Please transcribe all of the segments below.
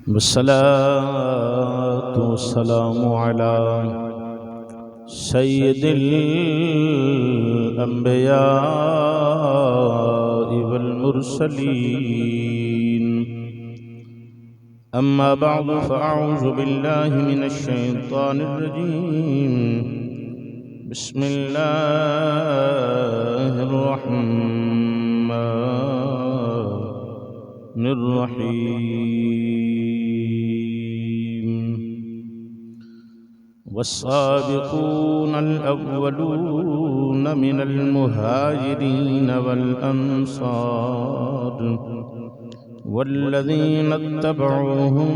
والصلاة والسلام على سيد الأنبياء والمرسلين. أما بعد فأعوذ بالله من الشيطان الرجيم. بسم الله الرحمن الرحيم. والسابقون الأولون من المهاجرين والأنصار والذين اتبعوهم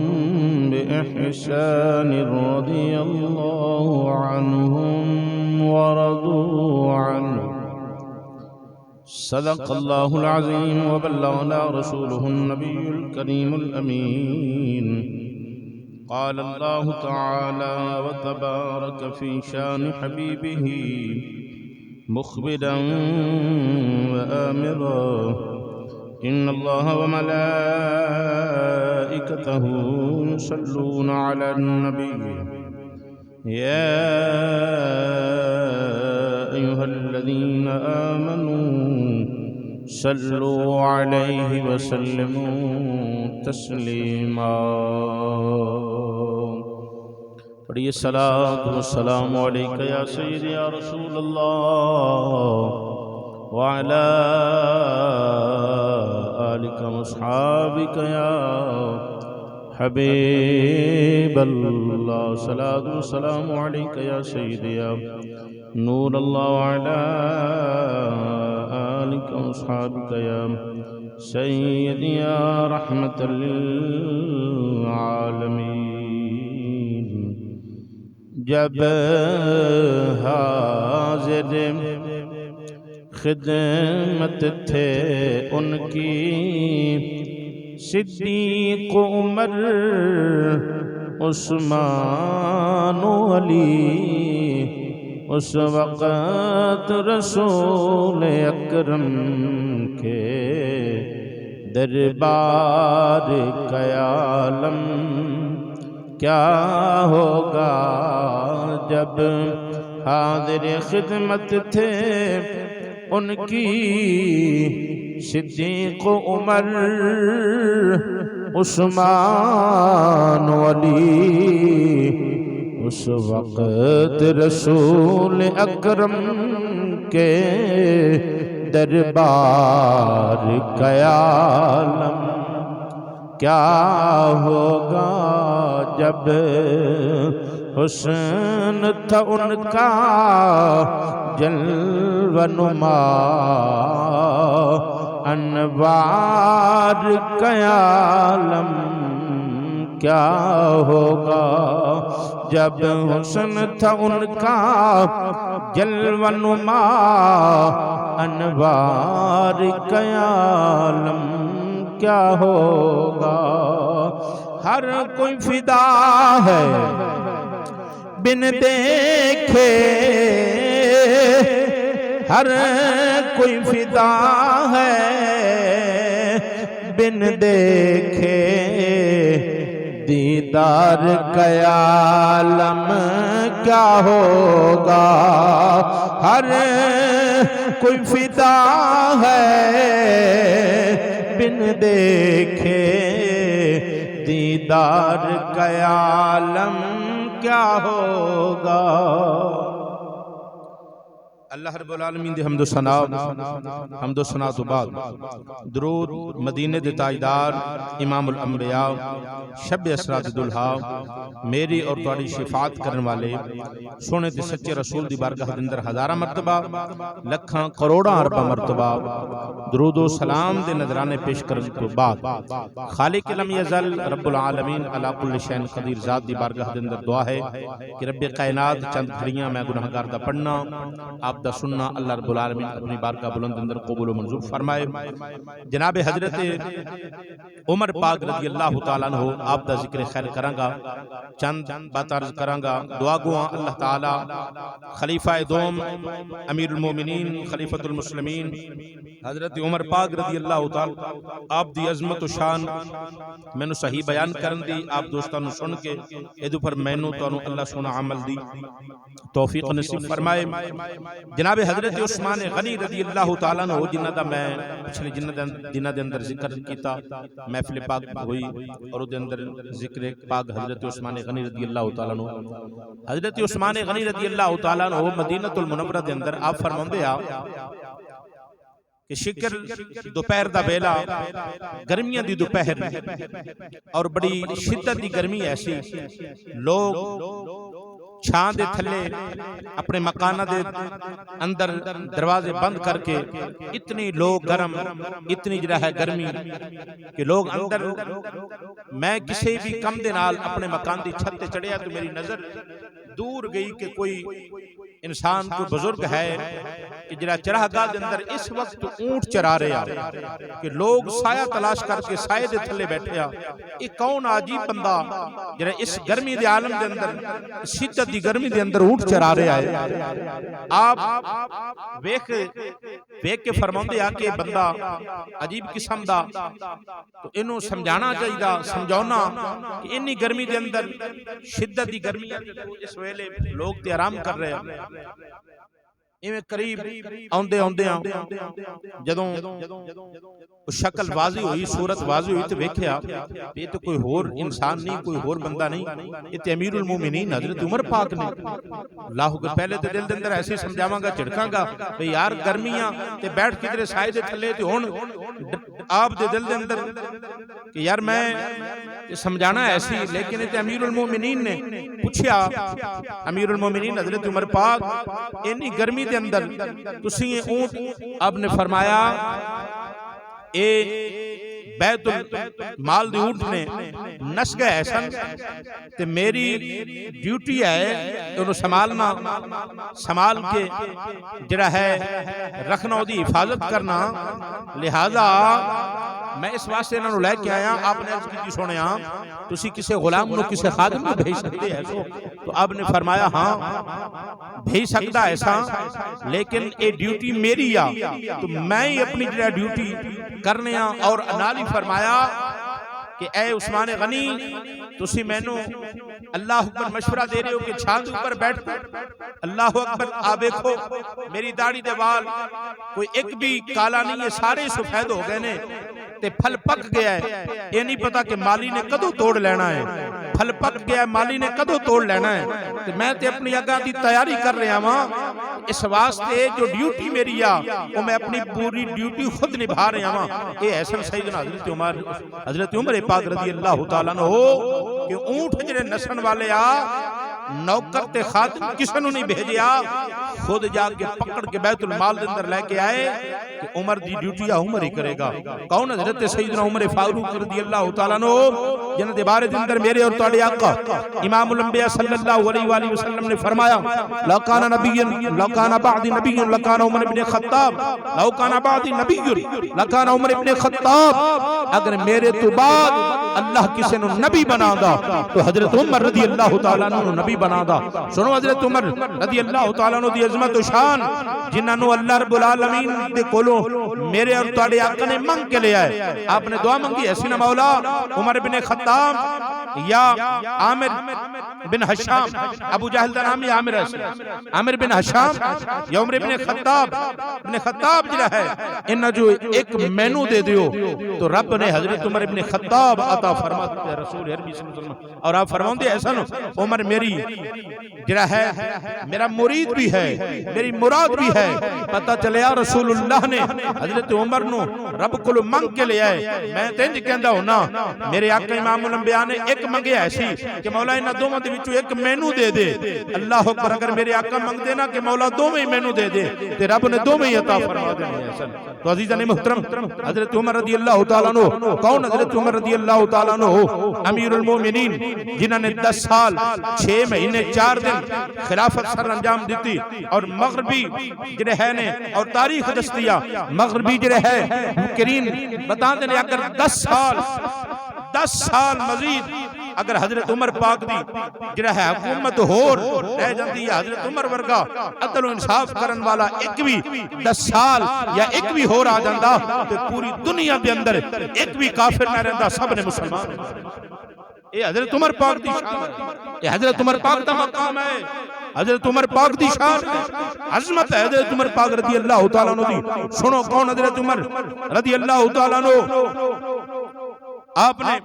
بإحسان رضي الله عنهم ورضوا عنه. صدق الله العظيم وبلغنا رسوله النبي الكريم الأمين. قال الله تعالى وتبارك في شان حبيبه مخبرا وآمرا: إن الله وملائكته يصلون على النبي يا أيها الذين آمنوا صلوا عليه وسلموا تسليما. پڑھیے الصلاۃ والسلام علیک یا سیدی یا رسول اللہ وعلی آلک واصحابک یا حبیب اللہ. صلاۃ والسلام علیک یا سیدی یا نور اللہ وعلی آلک واصحابک یا سیدی یا رحمت للعالمین. جب حاضر خدمت تھے ان کی صدیق عمر عثمان و علی، اس وقت رسول اکرم کے دربار کا عالم کیا ہوگا. جب حاضر خدمت تھے ان کی صدیق عمر عثمان علی، اس وقت رسول اکرم کے دربار کا عالم کیا ہوگا. جب حسن تھا ان کا جلوہ نما، انوار کا عالم کیا ہوگا. جب حسن تھا ان کا جلوہ نما، انوار کا عالم کیا ہوگا. ہر کوئی فدا ہے بن دیکھے، ہر کوئی فدا ہے بن دیکھے، دیدار کا عالم کیا ہوگا. ہر کوئی فدا ہے بن دیکھے، دیدار کا عالم کیا ہوگا. اللہ رب العالمین دی حمد و ثنا تو بعد درود مدینے دے تاجدار امام الانبیاء شب اسرا دے دلہا میری اور تواڈی شفاعت کرن والے سونے تے سچے رسول دی بارگاہ دے اندر ہزاراں مرتبہ لکھاں کروڑاں ارباں مرتبہ درود و سلام دے نذرانے پیش کرن تو بعد خالق لم یزل رب العالمین علی کل شیء قدیر ذات دی بارگاہ دے اندر دعا ہے کہ رب کائنات چند گھڑیاں میں گناہگار دا پڑھنا آپ دا سننا اللہ رب العالمین اپنی بارگاہ بلند اندر قبول و منظور فرمائے۔ جناب حضرت عمر پاک رضی اللہ تعالیٰ عنہ آپ دا ذکر خیر کرانگا، چند بات عرض کرانگا، دعا گواں اللہ تعالیٰ خلیفہ دوم امیر المومنین خلیفۃ المسلمین حضرت عمر پاک رضی اللہ تعالیٰ آپ دی عظمت و شان میں نو صحیح بیان کرن دی، آپ دوستانو سن کے ادو پر میں نو تو اللہ سونا عمل دی توفیق نصیب فرمائے۔ جناب حضرت عثمان غنی رضی اللہ تعالیٰ عنہ جنہ دا میں پچھلے جنہ دے اندر ذکر کیتا محفل پاک ہوئی اور دے اندر ذکر پاک حضرت عثمان غنی رضی اللہ تعالیٰ عنہ حضرت عثمان غنی رضی اللہ تعالیٰ عنہ مدینہ المنورہ دے اندر آپ فرماندے آ کہ شکر دوپہر دا بیلا گرمیاں دی دوپہر اور بڑی شدت دی گرمی ایسی لوگ چھان دے تھلے اپنے مکانہ دے اندر دروازے بند کر کے اتنی لوگ گرم اتنی جرہ ہے گرمی کہ لوگ اندر میں کسی بھی کم دے نال اپنے مکان دی چھت تے چڑھیا تو میری نظر دور گئی کہ کوئی انسان کوئی بزرگ ہے کہ جرہ چراہ گاہ دے اندر اس وقت اونٹ چرا رہے ہیں کہ لوگ سایہ تلاش کر کے سائے دے تھلے بیٹھے ہیں۔ ایک کون عجیب بندہ جرہ اس گرمی دے عالم دے اندر شدت دی گرمی دے اندر اونٹ چرا رہے ہیں۔ آپ ویک کے فرماؤں دے آکے بندہ عجیب قسم دا تو انہوں سمجھانا چاہیے دا سمجھونا کہ انی گرمی دے اندر شدت دی گرمی اس ویلے لوگ تے آرام کر رہے ہیں۔ ایویں قریب آندے جدوں شکل واضح ہوئی صورت واضح ہوئی تو ویکھیا یہ تو کوئی اور انسان نہیں کوئی اور بندہ نہیں یہ تو امیر المومنین حضرت عمر پاک نے۔ اللہ کے پہلے تے دل دے اندر ایسے سمجھاواں گا چڑکاں گا بھئی یار گرمیاں تے بیٹھ کے تیرے سائے دے تھلے تے ہن آپ دے دل دے اندر کہ یار میں سمجھانا ایسی لیکن یہ امیر المومنین نے پوچھیا امیر المومنین حضرت عمر پاک انی گرمی دے اندر تسی یہ اونٹ آپ نے فرمایا اے بیت المال دی اونٹ نے نس گئے ایسن تے میری ڈیوٹی ہے انہوں سنبھالنا سنبھال کے جڑا ہے رکھنا دی حفاظت کرنا لہذا میں اس واسطے انہوں لے کے آیا آپ نے عرض کی سونے تسی کسے غلام نو کسے خادم نو بھیج سکتے ہیں تو آپ نے فرمایا ہاں بھیج سکتا ایسا لیکن اے ڈیوٹی میری یا تو میں ہی اپنی جڑا ڈیوٹی کرنے اور انالی فرمایا کہ اے عثمان غنی تسی میں نو اللہ اکبر مشورہ دے رہے ہو کہ چھاند اوپر بیٹھ اللہ اکبر آپ دیکھو میری داڑھی دے وال کوئی ایک بھی کالا نہیں ہے سارے سفید ہو گئے نے تے پھل پک گیا ہے یہ نہیں پتا کہ مالی نے کدو توڑ لینا ہے پھل پک گیا ہے مالی نے کدو توڑ لینا ہے تے میں تے اپنی اگاں دی تیاری کر رہا ہاں اس واسطے جو ڈیوٹی میری ہے وہ میں اپنی پوری ڈیوٹی خود نبھا رہا ہاں۔ اے ایسا سیدنا حضرت عمر پاک رضی اللہ تعالیٰ عنہ ہو کہ اونٹ جڑے نسن والے نوکر تے خادم کسے نو نہیں بھیجیا خود جا کے پکڑ کے بیت المال دے اندر لے کے آئے کہ عمر دی ڈیوٹی عمر ہی کرے گا۔ کون حضرت سیدنا عمر فاروق رضی اللہ تعالیٰ عنہ جنہ دے بارے دے اندر میرے اور تواڈے آقا امام الانبیاء صلی اللہ علیہ وآلہ وسلم نے فرمایا لو کان بعد نبی لکان عمر بن خطاب لو کان بعد نبی لکان عمر بن خطاب اگر میرے تو بعد اللہ کسے نو نبی بنا دا تو حضرت عمر رضی اللہ تعالیٰ عنہ نبی بنا دا۔ سنو حضرت عمر رضی اللہ تعالیٰ عنہ دی عظمت و شان جنہاں نو اللہ رب العالمین دے کولوں میرے اور تواڈے آقا نے منگ کے لے آئے آپ نے دعا منگی ایسی نہ مولا عمر بن خطاب یا عامر بن حشام ابو جہل دا نام ہے عامر بن حشام یا عمر بن خطاب جڑا ہے انہاں جو ایک مینو دے دیو تو رب نے حضرت عمر بن خطاب عطا فرماتے ہیں رسول عربی صلی اللہ علیہ وسلم اور آپ فرماؤں دے ایسا نو عمر میری جڑا ہے میرا مرید بھی ہے میری مراد بھی ہے پتہ چلے یا رسول اللہ نے حضرت عمر نو رب کو منگ کے لے آئے میں تینج کہندہ ہونا میرے آقا امام الانبیاء نے ایک منگے ایسی کہ مولا انہاں دوواں دے وچوں ایک مینو دے دے اللہ اکبر اگر میرے آقا منگ دینا کہ مولا دوویں مینو دے دے تے رب نے دوویں عطا فرما دینے ایسا تو عزیزان محترم حضرت عمر رضی اللہ تعالیٰ عنہ کون حضرت عمر رضی اللہ تعالیٰ عنہ امیر المومنین جنہوں نے 10 سال 6 مہینے 4 دن خلافت سر انجام دیتی اور مغربی جڑے ہے نے اور تاریخ دستیا مغربی جڑے ہے مکرین بتا دینے اگر 10 سال مزید اگر حضرت عمر پاک دی جڑا ہے حکومت ہور رہ جاندی ہے حضرت عمر ورگا عدل و انصاف کرن والا ایک بھی 10 سال یا ایک بھی ہور آ جاندا تو پوری دنیا دے اندر ایک بھی کافر نہ رہندا سب نے مسلمان اے حضرت عمر پاک دی شان ہے اے حضرت عمر پاک دا مقام ہے حضرت عمر پاک دی شان ہے عظمت ہے حضرت عمر پاک رضی اللہ تعالیٰ عنہ دی سنو کون حضرت عمر رضی اللہ تعالیٰ عنہ آپ نے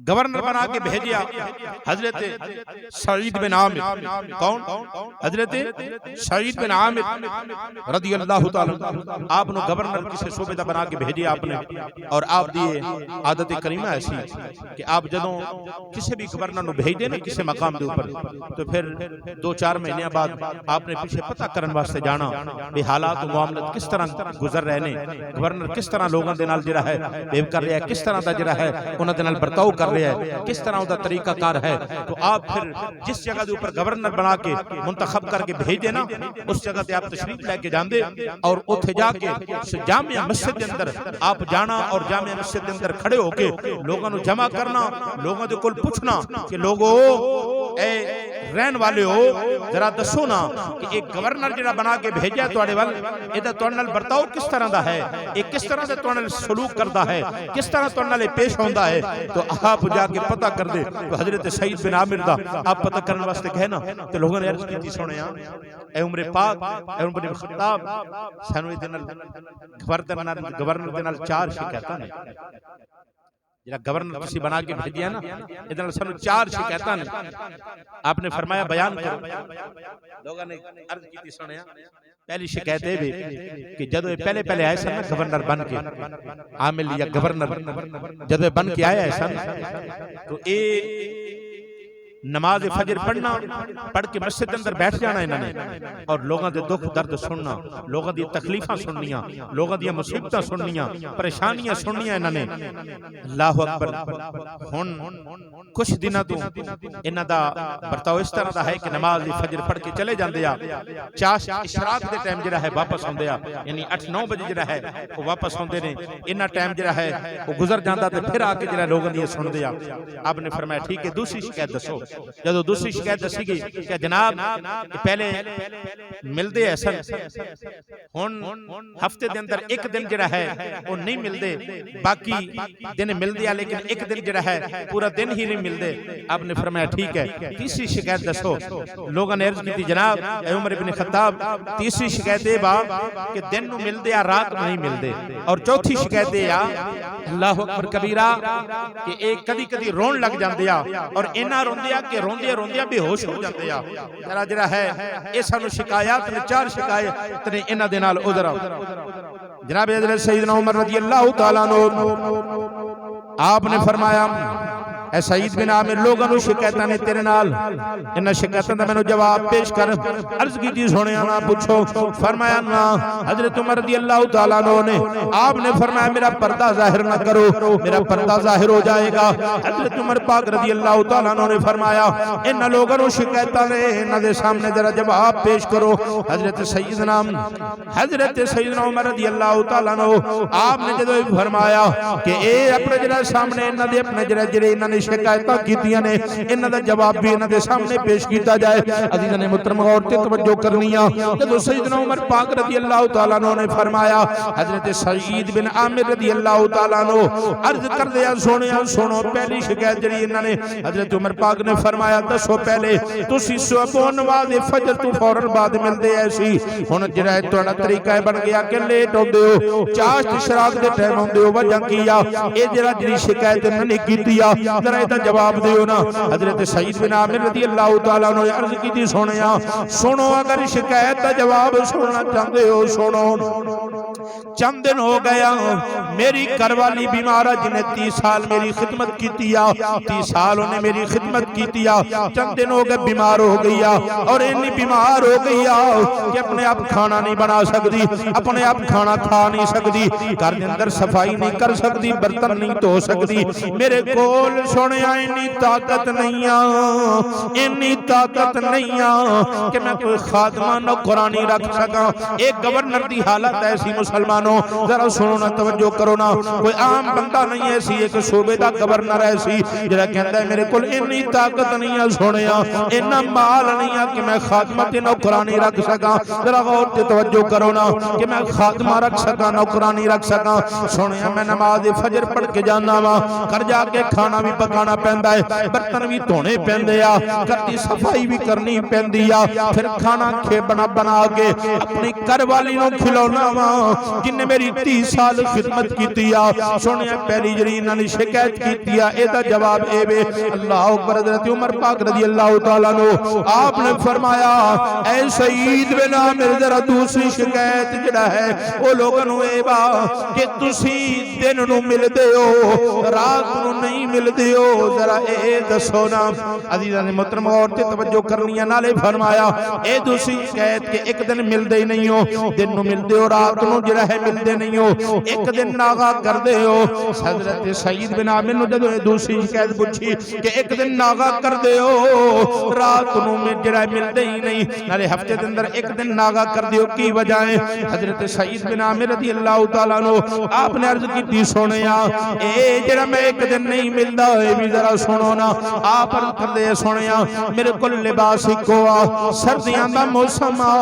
گورنر بنا کے بھیجیا حضرت سعید بن عامر کون حضرت سعید بن عامر رضی اللہ تعالیٰ آپ نے گورنر کسے صوبے دا بنا کے بھیجیا آپ نے اور آپ دیئے عادت کریمہ ایسی کہ آپ جدوں کسے بھی گورنر نو بھیج دے نا کسے مقام دے اوپر تو پھر 2-4 مہینے بعد آپ نے پیچھے پتہ کرن واسطے جانا بھی حالات و معاملات کس طرح گزر رہے نے گورنر کس طرح لوگوں دے نال جڑا ہے بیو کر رہا ہے کس طرح دا جڑا ہے انہاں دے نال برتاؤ کر رہا ہے کس طرح دا طریقہ کار ہے تو آپ پھر جس جگہ دے اوپر گورنر بنا کے منتخب کر کے بھیج دینا اس جگہ تے آپ تشریف لے کے جاندے اور اوتھے جا کے جامعہ مسجد دے اندر آپ جانا اور جامعہ مسجد دے اندر کھڑے ہو کے لوگوں نو جمع کرنا لوگوں دے کول پوچھنا کہ لوگو اے رہن والے ہو ذرا دسو نا کہ ایک گورنر جڑا بنا کے بھیجا تواڈے ول ایدا تواڈے نال برتاؤ کس طرح دا ہے ایک کس طرح سے تواڈے نال سلوک کردا ہے کس طرح تواڈے نال پیش ہوندا ہے تو آپ جا کے پتہ کر دے تو حضرت سعید بن عامر دا آپ پتہ کرنے واسطے کہے نا تے لوگوں نے عرض کیتی سنیا اے عمر پاک اے عمر بن خطاب سانو دے نال گورنر دے نال 4 شکایتاں نے جڑا گورنر کسی بنا کے بھیجیا نا ادھر سانو 4 شکایتاں نے آپ نے فرمایا بیان کرو لوگوں نے عرض کیتی سنیا پہلی شکایت ہے کہ جدو پہلے آئے سن گورنر بن کے عامل یا گورنر جدو بن کے آیا ہے سن تو اے نماز فجر پڑھنا پڑھ کے مسجد اندر بیٹھ جانا انہوں نے اور لوگوں دے دکھ درد سننا لوگوں دی تکلیفاں سننیاں لوگوں دی مصیبتاں سننیاں پریشانیاں سننیاں انہوں نے اللہ اکبر ہن کچھ دنوں تو انہاں دا برتاؤ اس طرح دا ہے کہ نماز فجر پڑھ کے چلے جاندے آ چاش اشراق دے ٹائم جڑا ہے واپس ہوندے آ یعنی 8-9 بجے جڑا ہے وہ واپس ہوندے نے انہاں ٹائم جڑا ہے وہ گزر جاندا تے پھر آ کے جڑا لوگوں دی سندے آ آپ نے فرمایا ٹھیک ہے دوسری شکایت دسو جدو دوسری شکایت دسی گئی کہ جناب پہلے ملدے ایسا ہن ہفتے دے اندر ایک دن جڑا ہے وہ نہیں ملدے باقی دن ملدے ہیں لیکن ایک دن جڑا ہے پورا دن ہی نہیں ملدے آپ نے فرمایا ٹھیک ہے تیسری شکایت دسو لوگوں نے عرض کی تھی جناب اے عمر بن خطاب تیسری شکایت ہے کہ دن نو ملدے ہیں رات نہیں ملدے اور چوتھی شکایت ہے اللہ اکبر کبیرہ کہ ایک کدی کدی رون لگ جاندے اور اینا روندے کہ روندے روندے بے ہوش ہو جاندے ذرا جڑا ہے اے سانو شکایات نے 4 شکایت نے انہاں دے نال ادھر جناب حضرت سیدنا عمر رضی اللہ تعالیٰ عنہ آپ نے فرمایا اے سعید بن عامر لوگوں نے شکایتاں نے تیرے نال انہاں شکایتاں دا مینوں جواب پیش کر عرض کیتی سنیا نا پوچھو فرمایا نا حضرت عمر رضی اللہ تعالیٰ عنہ نے آپ نے فرمایا میرا پردہ ظاہر نہ کرو میرا پردہ ظاہر ہو جائے گا حضرت عمر پاک رضی اللہ تعالیٰ عنہ نے فرمایا انہاں لوگوں نے شکایتاں نے انہاں دے سامنے ذرا جواب پیش کرو حضرت سیدنا عمر رضی اللہ تعالیٰ عنہ آپ نے جدو فرمایا کہ اے اپنے جڑا سامنے انہاں دے اپنے جڑے انہاں نے شکایتاں کیتیاں نے انہاں دا جواب بھی انہاں دے سامنے پیش کیتا جائے عزیزاں محترم غور تے توجہ کرنیاں جدو سیدنا عمر پاک رضی اللہ تعالیٰ عنہ نے فرمایا حضرت سعید بن عامر رضی اللہ تعالیٰ عنہ عرض کر دیا سنو پہلی شکایت جڑی انہاں نے حضرت عمر پاک نے فرمایا دسو پہلے تسی صبح نماز فجر تو فوراً بعد ملدے ایسی ہن جڑا تہاڈا طریقہ بن گیا کہ لیٹ ہوندے ہو چاشت اشراق دے ٹائم ہوندے ہو وجہ کیا اے جڑا جڑی شکایت انہاں نے کیتی ذرا دا جواب دیو نا حضرت سعید بن عامر رضی اللہ تعالیٰ عنہ عرض کی تھی سنیا سنو اگر شکایت دا جواب سننا چاہتے ہو سنو چند دن ہو گیا میری کروالی بیمارہ جنہیں 30 سال میری خدمت کی تیا 30 سال انہیں میری خدمت کی تیا چند دن ہو گئے بیمار ہو گیا اور انہی بیمار ہو گیا کہ اپنے آپ کھانا نہیں بنا سکتی اپنے آپ کھانا کھا نہیں سکتی گھر کے اندر صفائی نہیں کر سکتی برتن نہیں دھو سکتی میرے کول سنیا انی طاقت نہیں انی طاقت نہیں کہ میں کوئی خاتمہ نوکرانی رکھ سکا ایک گورنر دی حالت ایسی مسلمانوں ذرا سنو نا توجہ کرو نا کوئی عام بندہ نہیں ایسی ایک صوبے دا گورنر ایسی جڑا کہندا ہے میرے کول انی طاقت نہیں ہے سنیا اتنا مال نہیں ہے کہ میں خاتمہ تے نوکرانی رکھ سکا ذرا غور تے توجہ کرو نا کہ میں خاتمہ رکھ سکا نوکرانی رکھ سکا سنیا میں نماز فجر پڑھ کے جانا وا گھر جا کے کھانا بھی پکانا پیندا ہے برتن بھی دھونے پیندے آ گھر دی صفائی بھی کرنی پیندی آ پھر کھانا بنا کے اپنی گھر والی نو کھلاونا وا جن نے میری 30 سال خدمت کیتی آ سنیا پہلی جڑی انہاں نے شکایت کیتی آ اے دا جواب اے وے اللہ اکبر حضرت عمر پاک رضی اللہ تعالیٰ عنہ آپ نے فرمایا اے سعید بن عامر ذرا دوسری شکایت جڑا ہے وہ لوگوں نو اے با کہ تسی دن نو ملدے ہو رات نو نہیں ملدے ہو ذرا اے دسو نا عزیزان محترم اور تے توجہ کرنی ہے نالے فرمایا اے دوسری شکایت کہ ایک دن ملدے ہی نہیں ہو دن نو ملدے ہو رات نو جڑا ہے ملدے نہیں ہو ایک دن ناغا کر دے ہو حضرت سعید بن عامر نے جدوں دوسری شکایت پوچھی کہ ایک دن ناغا کر دے ہو رات نو میں جڑا ملدے ہی نہیں نالے ہفتے دے اندر ایک دن ناغا کر دیو کی وجہ ہے حضرت سعید بن عامر رضی اللہ تعالیٰ عنہ آپ نے عرض کی تھی سنیا اے جڑا میں ایک دن نہیں ملدا اے بھی ذرا سنو نا آپ عرض کر دے سنیا میرے کول لباس ہی کو آ سردیاں دا موسم آ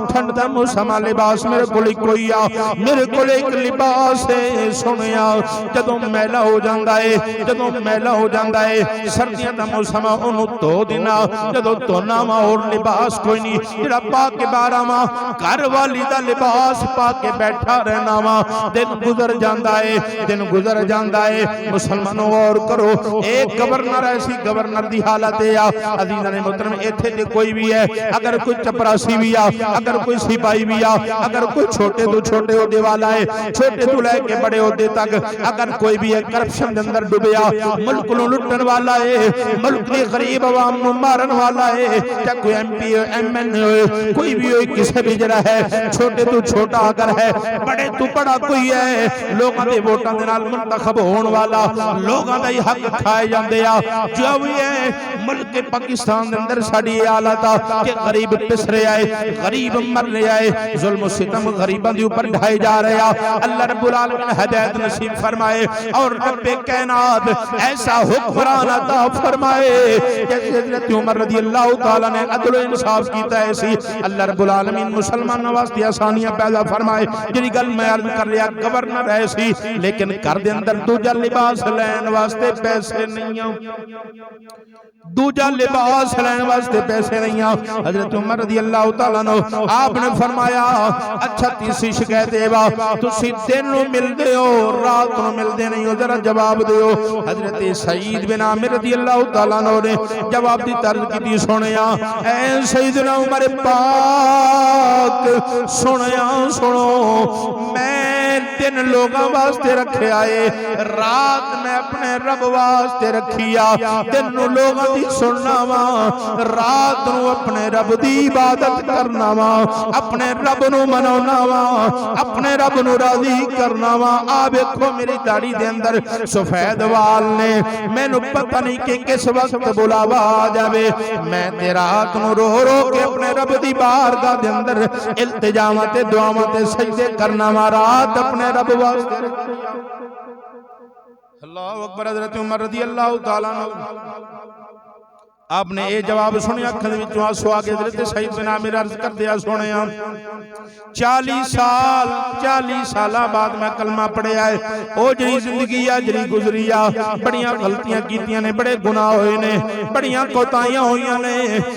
ٹھنڈ دا موسم آ لباس میرے کول کوئی آ میرے کول ایک لباس ہے سنیا جدوں میلا ہو جاندا ہے جدوں میلا ہو جاندا ہے سردیاں دا موسم آ اونوں دھو دینا جدوں دھونا وا اور لباس کوئی نہیں جڑا پا کے باہر آواں گھر والی دا لباس پا کے بیٹھا رہنا وا دن گزر جاندا ہے دن گزر جاندا ہے مسلمانوں غور کرو ایک گورنر ایسی گورنر دی حالت ہے عزیزان محترم ایتھے تے کوئی بھی ہے اگر کوئی چپراسی بھی آ اگر کوئی سپاہی بھی آ اگر کوئی چھوٹے تو چھوٹے عہدے والا ہے چھوٹے تو لے کے بڑے عہدے تک اگر کوئی بھی ہے کرپشن دے اندر ڈوبیا ملک نو لٹن والا ہے ملک دی غریب عوام نو مارن والا ہے چاہے کوئی ایم پی ایم این اے کوئی بھی ہوئے کسے بھی جڑا ہے چھوٹے تو چھوٹا اگر ہے بڑے تو بڑا کوئی ہے لوگاں دے ووٹاں دے نال منتخب ہون والا لوگاں دا ہی حق کھائے جاندے آ جو بھی ہے ملک پاکستان دے اندر ساڈی حالت آ کہ غریب پس رہے آئے غریب مر رہے آئے ظلم و ستم غریباں دے اوپر ڈھائے جا رہے آ اللہ رب العالمین ہدایت نصیب فرمائے اور رب کائنات ایسا حکمران عطا فرمائے جیسے حضرت عمر رضی اللہ تعالیٰ نے عدل و انصاف کیتا ہے اسی اللہ رب العالمین مسلمان واسطے آسانیاں پیدا فرمائے جنہی گل میں عرض کر لیا گورنر ایسی لیکن کر دے اندر دوجا لباس لین واسطے پیسے نہیں دوجا لباس لین واسطے پیسے نہیں حضرت عمر رضی اللہ تعالیٰ نے آپ نے فرمایا اچھا تیسری شکایت ہے با تسی دن نو مل دے ہو رات نو مل دے نہیں ہو ذرا جواب دے ہو حضرت سعید بن عامر رضی اللہ تعالیٰ نے جواب دی طرز کی دی سنیا اے سیدنا عمر پاک سنیا سنو میں دن لوگاں واسطے رکھے آئے رات میں اپنے رب واسطے رکھیا دن لوگاں دی سننا وا رات نو اپنے رب دی عبادت کرنا وا اپنے رب نو مناونا وا اپنے رب نو راضی کرنا وا آ ویکھو میری داڑھی دے اندر سفید وال نے مینوں پتہ نہیں کہ کس وقت بلاوا آ جاوے میں تے رات نو رو رو کے اپنے رب دی بارگاہ دے اندر التجاواں تے دعاواں تے سجدے کرنا وا رات اپنے رب واسطے اللہ اکبر حضرت عمر رضی اللہ تعالیٰ عنہ آپ نے یہ جواب سنیا اکھاں دے وچوں آنسو آ گئے حضرت سعید بن عامر عرض کر دیا سنیا 40 سالہ بعد میں کلمہ پڑھیا ہے او جڑی زندگی آ جڑی گزری آ بڑیاں غلطیاں کیتیاں نے بڑے گناہ ہوئے نے بڑیاں کوتاہیاں ہوئیاں نے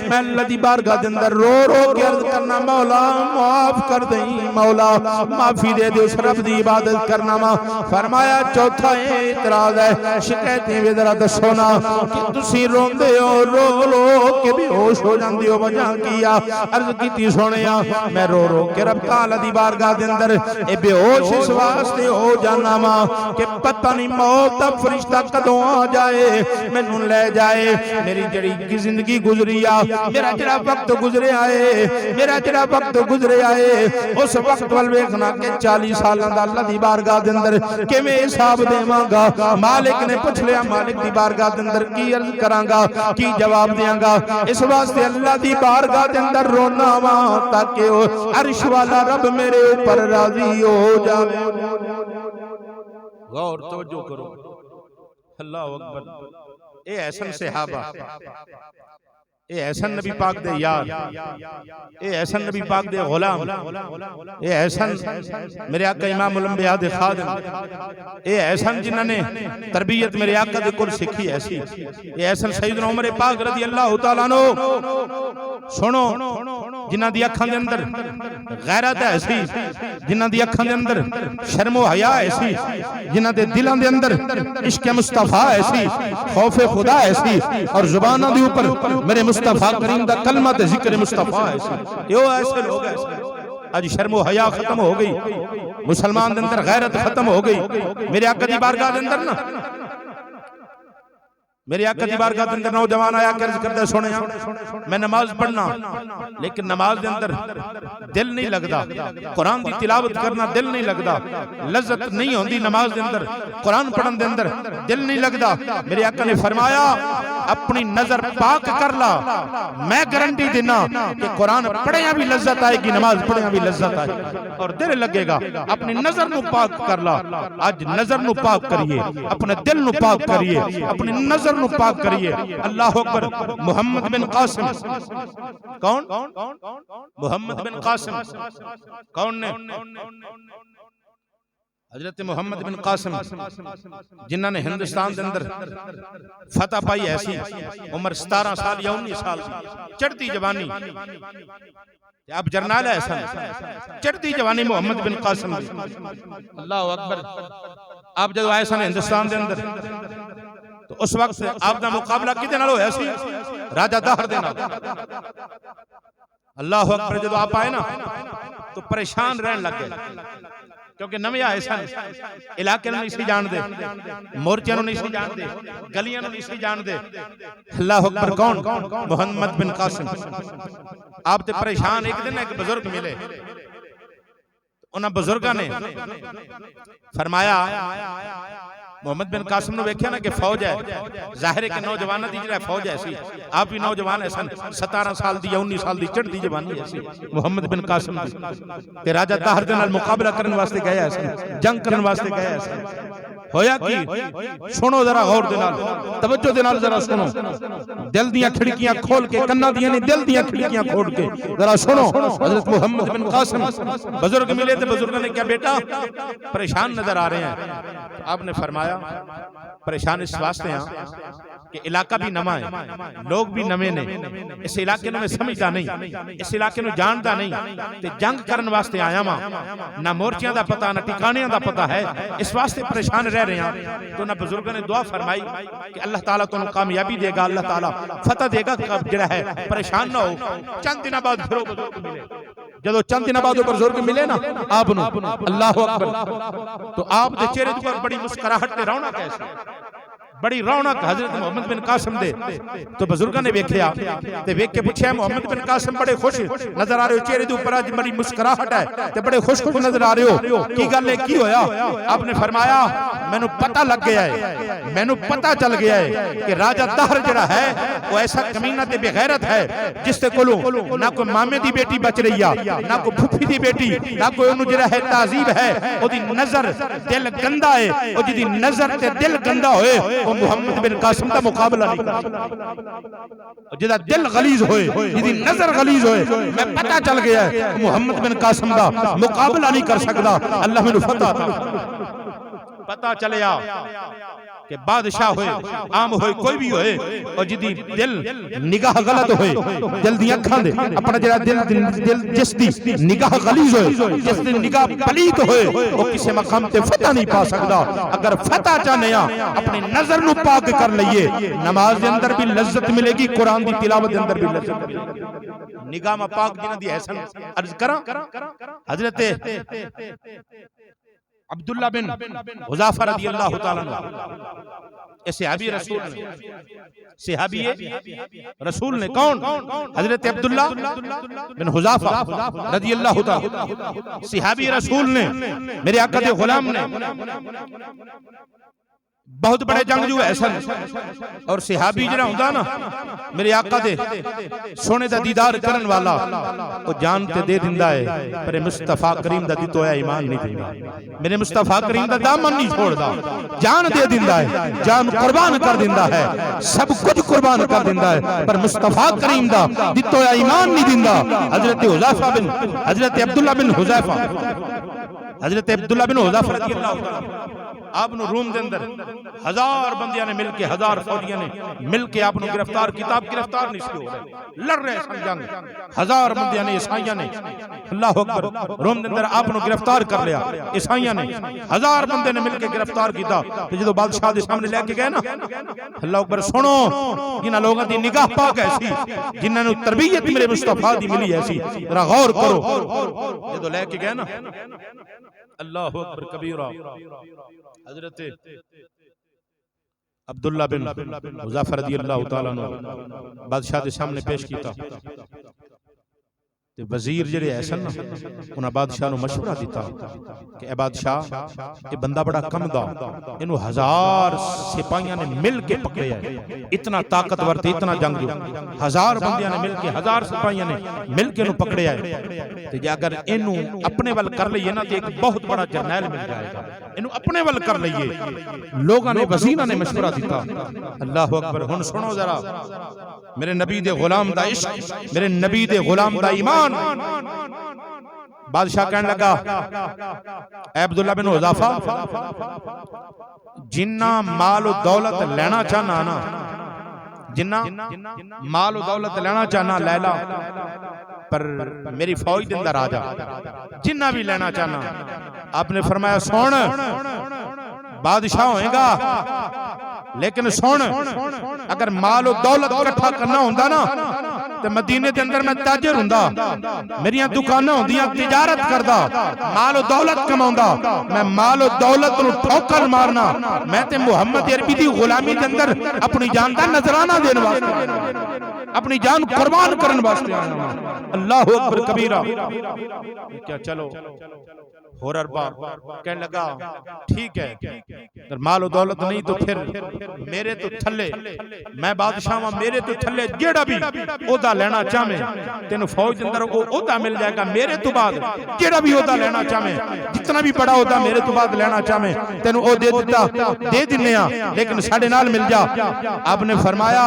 میں اللہ دی بارگاہ دے اندر رو رو کے عرض کرنا مولا معاف کر دیں مولا معافی دے دے اس رب دی عبادت کرنا وا فرمایا چوتھا اعتراض ہے شکایتیں بھی ذرا دسو نا کہ تسی روندے ہو رو رو کے بے ہوش ہو جاندے ہو وجہ کیا عرض کیتی سونیا میں رو رو کے رب تعالی دی بارگاہ دے اندر اے بے ہوش اس واسطے ہو جانا وا کہ پتہ نہیں موت دا فرشتہ کدوں آ جائے مینوں لے جائے میری جڑی زندگی گزری آ میرا جڑا وقت گزرے آئے میرا جڑا وقت گزرے آئے اس وقت ول ویکھنا کہ 40 سالاں دا اللہ دی بارگاہ دے اندر کیویں حساب دیواں گا مالک نے پوچھ لیا مالک دی بارگاہ دے اندر کی عرض کراں گا کی جواب دیاں گا اس واسطے اللہ دی بارگاہ دے اندر رونا وا تاکہ عرش والا رب میرے اوپر راضی ہو جاوے غور توجہ کرو اللہ اکبر اے احسن صحابہ اے احسن نبی پاک دے یار اے احسن نبی پاک دے غلام اے احسن میرے آقا امام الانبیاء دے خادم اے احسن جنہاں نے تربیت میرے آقا دے کل سکھی ایسی اے احسن سیدنا عمر پاک رضی اللہ تعالیٰ عنہ سنو جنہاں دی اکھاں دے اندر غیرت ایسی جنہاں دی اکھاں دے اندر شرم و حیا ایسی جنہاں دے دلاں دے اندر عشق مصطفیٰ ایسی خوف خدا ایسی اور زباناں دے اوپر میرے مصطفیٰ کریم دا کلمہ تے ذکر مصطفیٰ ایسی یہ ایسے لوگ ایسے آج شرم و حیا ختم ہو گئی مسلمان دے اندر غیرت ختم ہو گئی میرے آقا دی بارگاہ دے اندر نا میری آقا دی بارگاہ دے اندر نوجوان آیا کہ عرض کردے سونے میں نماز پڑھنا لیکن نماز دے اندر دل نہیں لگدا قرآن دی تلاوت کرنا دل نہیں لگدا لذت نہیں ہوندی نماز دے اندر قرآن پڑھن دے اندر دل نہیں لگدا میری آقا نے فرمایا اپنی نظر پاک کر لا میں گارنٹی دینا کہ قرآن پڑھیاں بھی لذت آئے گی نماز پڑھیاں بھی لذت آئے گی اور دل لگے گا اپنی نظر نو پاک کر لا آج نظر نو پاک کریے اپنے دل نو پاک کریے اپنی نظر نو پاک کریے اللہ اکبر محمد بن قاسم کون محمد بن قاسم کون نے حضرت محمد بن قاسم جنہاں نے ہندوستان دے اندر فتح پائی ایسی عمر 17 سال یا 19 سال چڑھتی جوانی اب جرنال ہے ایسا چڑھتی جوانی محمد بن قاسم اللہ اکبر آپ جب آئے سن ہندوستان دے اندر تو اس وقت آپ دا مقابلہ کدے نال ہویا سی راجہ دہر دے نال اللہ اکبر جب آپ آئے نا تو پریشان رہن لگ گئے کیونکہ نویں آئے سن علاقے نو نہیں سی جان دے مورچیاں نو نہیں سی جان دے گلیاں نو نہیں سی جان دے اللہ اکبر کون محمد بن قاسم آپ تے پریشان ایک دن ایک بزرگ ملے انہاں بزرگاں نے فرمایا محمد بن قاسم نے ویکھیا نا کہ فوج ہے ظاہر ہے کہ نوجواناں دی جڑا فوج ہے سی آپ بھی نوجوان ہے سن 17 سال دی یا 19 سال دی چڑھتی جوانی ہے سی محمد بن قاسم تے راجہ طاہر دے نال مقابلہ کرن واسطے گئے ہے سن جنگ کرن واسطے گئے ہے سن ہویا کی سنو ذرا غور دے نال توجہ دے نال ذرا سنو دل دیاں کھڑکیاں کھول کے کنا دیاں نہیں دل دیاں کھڑکیاں کھول کے ذرا سنو حضرت محمد بن قاسم بزرگ ملے تے بزرگوں نے کیا بیٹا پریشان نظر آ رہے ہیں آپ نے فرمایا پریشان اس واسطے ہیں کہ علاقہ بھی نواں ہے لوگ بھی نویں نے اس علاقے میں سمجھدا نہیں اس علاقے میں جاندا نہیں تے جنگ کرن واسطے آیا ماں نہ مورچیاں دا پتہ نہ ٹھکانیاں دا پتہ ہے اس واسطے پریشان رہ رہے ہیں تو نہ بزرگوں نے دعا فرمائی کہ اللہ تعالیٰ تمہیں کامیابی دے گا اللہ تعالیٰ فتح دے گا جڑا ہے پریشان نہ ہو چند دن بعد پھر بزرگ ملے جدو چند دن بعد بزرگ ملے نا آپ نو اللہ اکبر تو آپ دے چہرے پر بڑی مسکراہٹ تے رونق کیسے بڑی رونق حضرت محمد بن قاسم دے تو بزرگاں نے ویکھیا تے ویکھ کے پوچھیا محمد بن قاسم بڑے خوش نظر آ رہے ہو چہرے دے اوپر اج بڑی مسکراہٹ ہے تے بڑے خوش نظر آ رہے ہو کی گل ہے کی ہویا آپ نے فرمایا مینوں پتہ لگ گیا ہے مینوں پتہ چل گیا ہے کہ راجہ طاہر جڑا ہے وہ ایسا کمینہ تے بے غیرت ہے جس تے کولوں نہ کوئی مامے دی بیٹی بچ رہی ہے نہ کوئی پھپھی دی بیٹی نہ کوئی اونوں جڑا ہے تہذیب ہے او دی نظر دل گندا ہے او جدی نظر تے دل گندا ہوئے وہ محمد بن قاسم دا مقابلہ نہیں کر، جدا دل غلیظ ہوئے، جدی نظر غلیظ ہوئے، میں پتہ چل گیا ہے محمد بن قاسم دا مقابلہ نہیں کر سکتا، اللہ میں فتح تھا۔ پتہ چلیا کہ بادشاہ ہوئے، عام ہوئے، کوئی بھی ہوئے، اور جدی دل نگاہ غلط ہوئے، دل دی اکھاں دے اپنا جڑا دل جس دی نگاہ غلیظ ہوئے، جس دی نگاہ پلیت ہوئے، وہ کسی مقام تے فتح نہیں پا سکتا۔ اگر فتح چاہنے ہاں اپنی نظر نو پاک کر لئیے، نماز دے اندر بھی لذت ملے گی، قرآن دی تلاوت دے اندر بھی لذت ملے گی۔ نگاہ میں پاک جنہ دی احسن عرض کراں، حضرت عبداللہ بن حذافہ رضی اللہ تعالیٰ عنہ، صحابی رسول نے، صحابی رسول نے کون؟ حضرت عبداللہ بن حذافہ رضی اللہ تعالیٰ، صحابی رسول نے، میرے آقا دے غلام نے، بہت بڑے جنگجو احسن اور صحابی جڑا ہوندا نا میرے آقا دے سونے دا دیدار کرن والا، وہ جان تے دے دیندا ہے، پر مصطفیٰ کریم دا دت ہویا ایمان نہیں دیندا، میرے مصطفیٰ کریم دا دامن نہیں چھوڑدا، جان دے دیندا ہے، جان قربان کر دیندا ہے، سب کچھ قربان کر دیندا ہے، پر مصطفیٰ کریم دا دت ہویا ایمان نہیں دیندا۔ حضرت عبداللہ بن حذافہ، حضرت عبداللہ بن حذافہ رضی اللہ عنہ، آپ نو روم دے اندر 1000 بندیاں نے مل کے، 1000 فوجیاں نے مل کے آپ نو گرفتار، کتاب گرفتار نہیں سی ہو رہے، لڑ رہے سن جنگ، 1000 بندیاں نے، عیسائیاں نے، اللہ اکبر، روم دے اندر آپ نو گرفتار کر لیا، عیسائیاں نے 1000 بندے نے مل کے گرفتار کیتا، تو جدو بادشاہ دے سامنے لے کے گئے نا، اللہ اکبر، سنو جنہاں لوگاں دی نگاہ پاک ایسی، جنہاں نو تربیت میرے مصطفیٰ دی ملی ایسی، ذرا غور کرو، جدو لے کے گئے نا، اللہ اکبر کبیرہ، حضرت عبداللہ بن حذافہ رضی اللہ تعالیٰ عنہ بادشاہ دے سامنے پیش کیتا، تے وزیر جڑے ایسا نا انہاں بادشاہ نو مشورہ دیتا کہ اے بادشاہ یہ بندہ بڑا کم دا، انہوں 1000 سپاہیاں نے مل کے پکڑے ہے، اتنا طاقتور تھے، اتنا جنگجو، 1000 بندیاں نے مل کے، 1000 سپاہیاں نے مل کے انہوں پکڑے ہے، تے اگر انہوں اپنے ول کر لئیے نا تو ایک بہت بڑا جرنیل مل جائے گا، انہوں اپنے ول کر لئیے، لوگاں نے وزیرہ نے مشورہ دیتا، اللہ اکبر، ہن سنو ذرا میرے نبی دے غلام دا عشق، میرے نبی دے غلام دا ایمان۔ بادشاہ کہنے لگا اے عبداللہ بن حذافہ، جنہ مال و دولت لینا چاہنا نا، جنہ مال و دولت لینا چاہنا لیلا، پر میری فوج دے اندر آ جا، جنہ بھی لینا چاہنا۔ آپ نے فرمایا سون بادشاہ ہوئے گا، لیکن سون اگر مال و دولت اکٹھا کرنا ہوندا نا تے مدینے دے اندر میں تاجر ہوندا، میریاں دکاناں ہوندیاں، تجارت کردا، مال و دولت کماوندا، میں مال و دولت نو ٹھوکر مارنا، میں تے محمد عربی دی غلامی دے اندر اپنی جان دا نذرانہ دین واسطے، اپنی جان قربان کرن واسطے آنا، اللہ اکبر کبیرہ۔ کیا چلو اور ارباب کہنے لگا ٹھیک ہے، اگر مال و دولت نہیں تو پھر میرے تو تھلے، میں بادشاہ ہوں، میرے تو تھلے جیڑا بھی عہدہ لینا چاہمیں تینوں فوج اندر وہ عہدہ مل جائے گا، میرے تو بعد جیڑا بھی عہدہ لینا چاہمیں، جتنا بھی بڑا عہدہ میرے تو بعد لینا چاہمیں تینوں وہ دے دیتا، دے دینے ہاں، لیکن ساڑھے نال مل جا۔ آپ نے فرمایا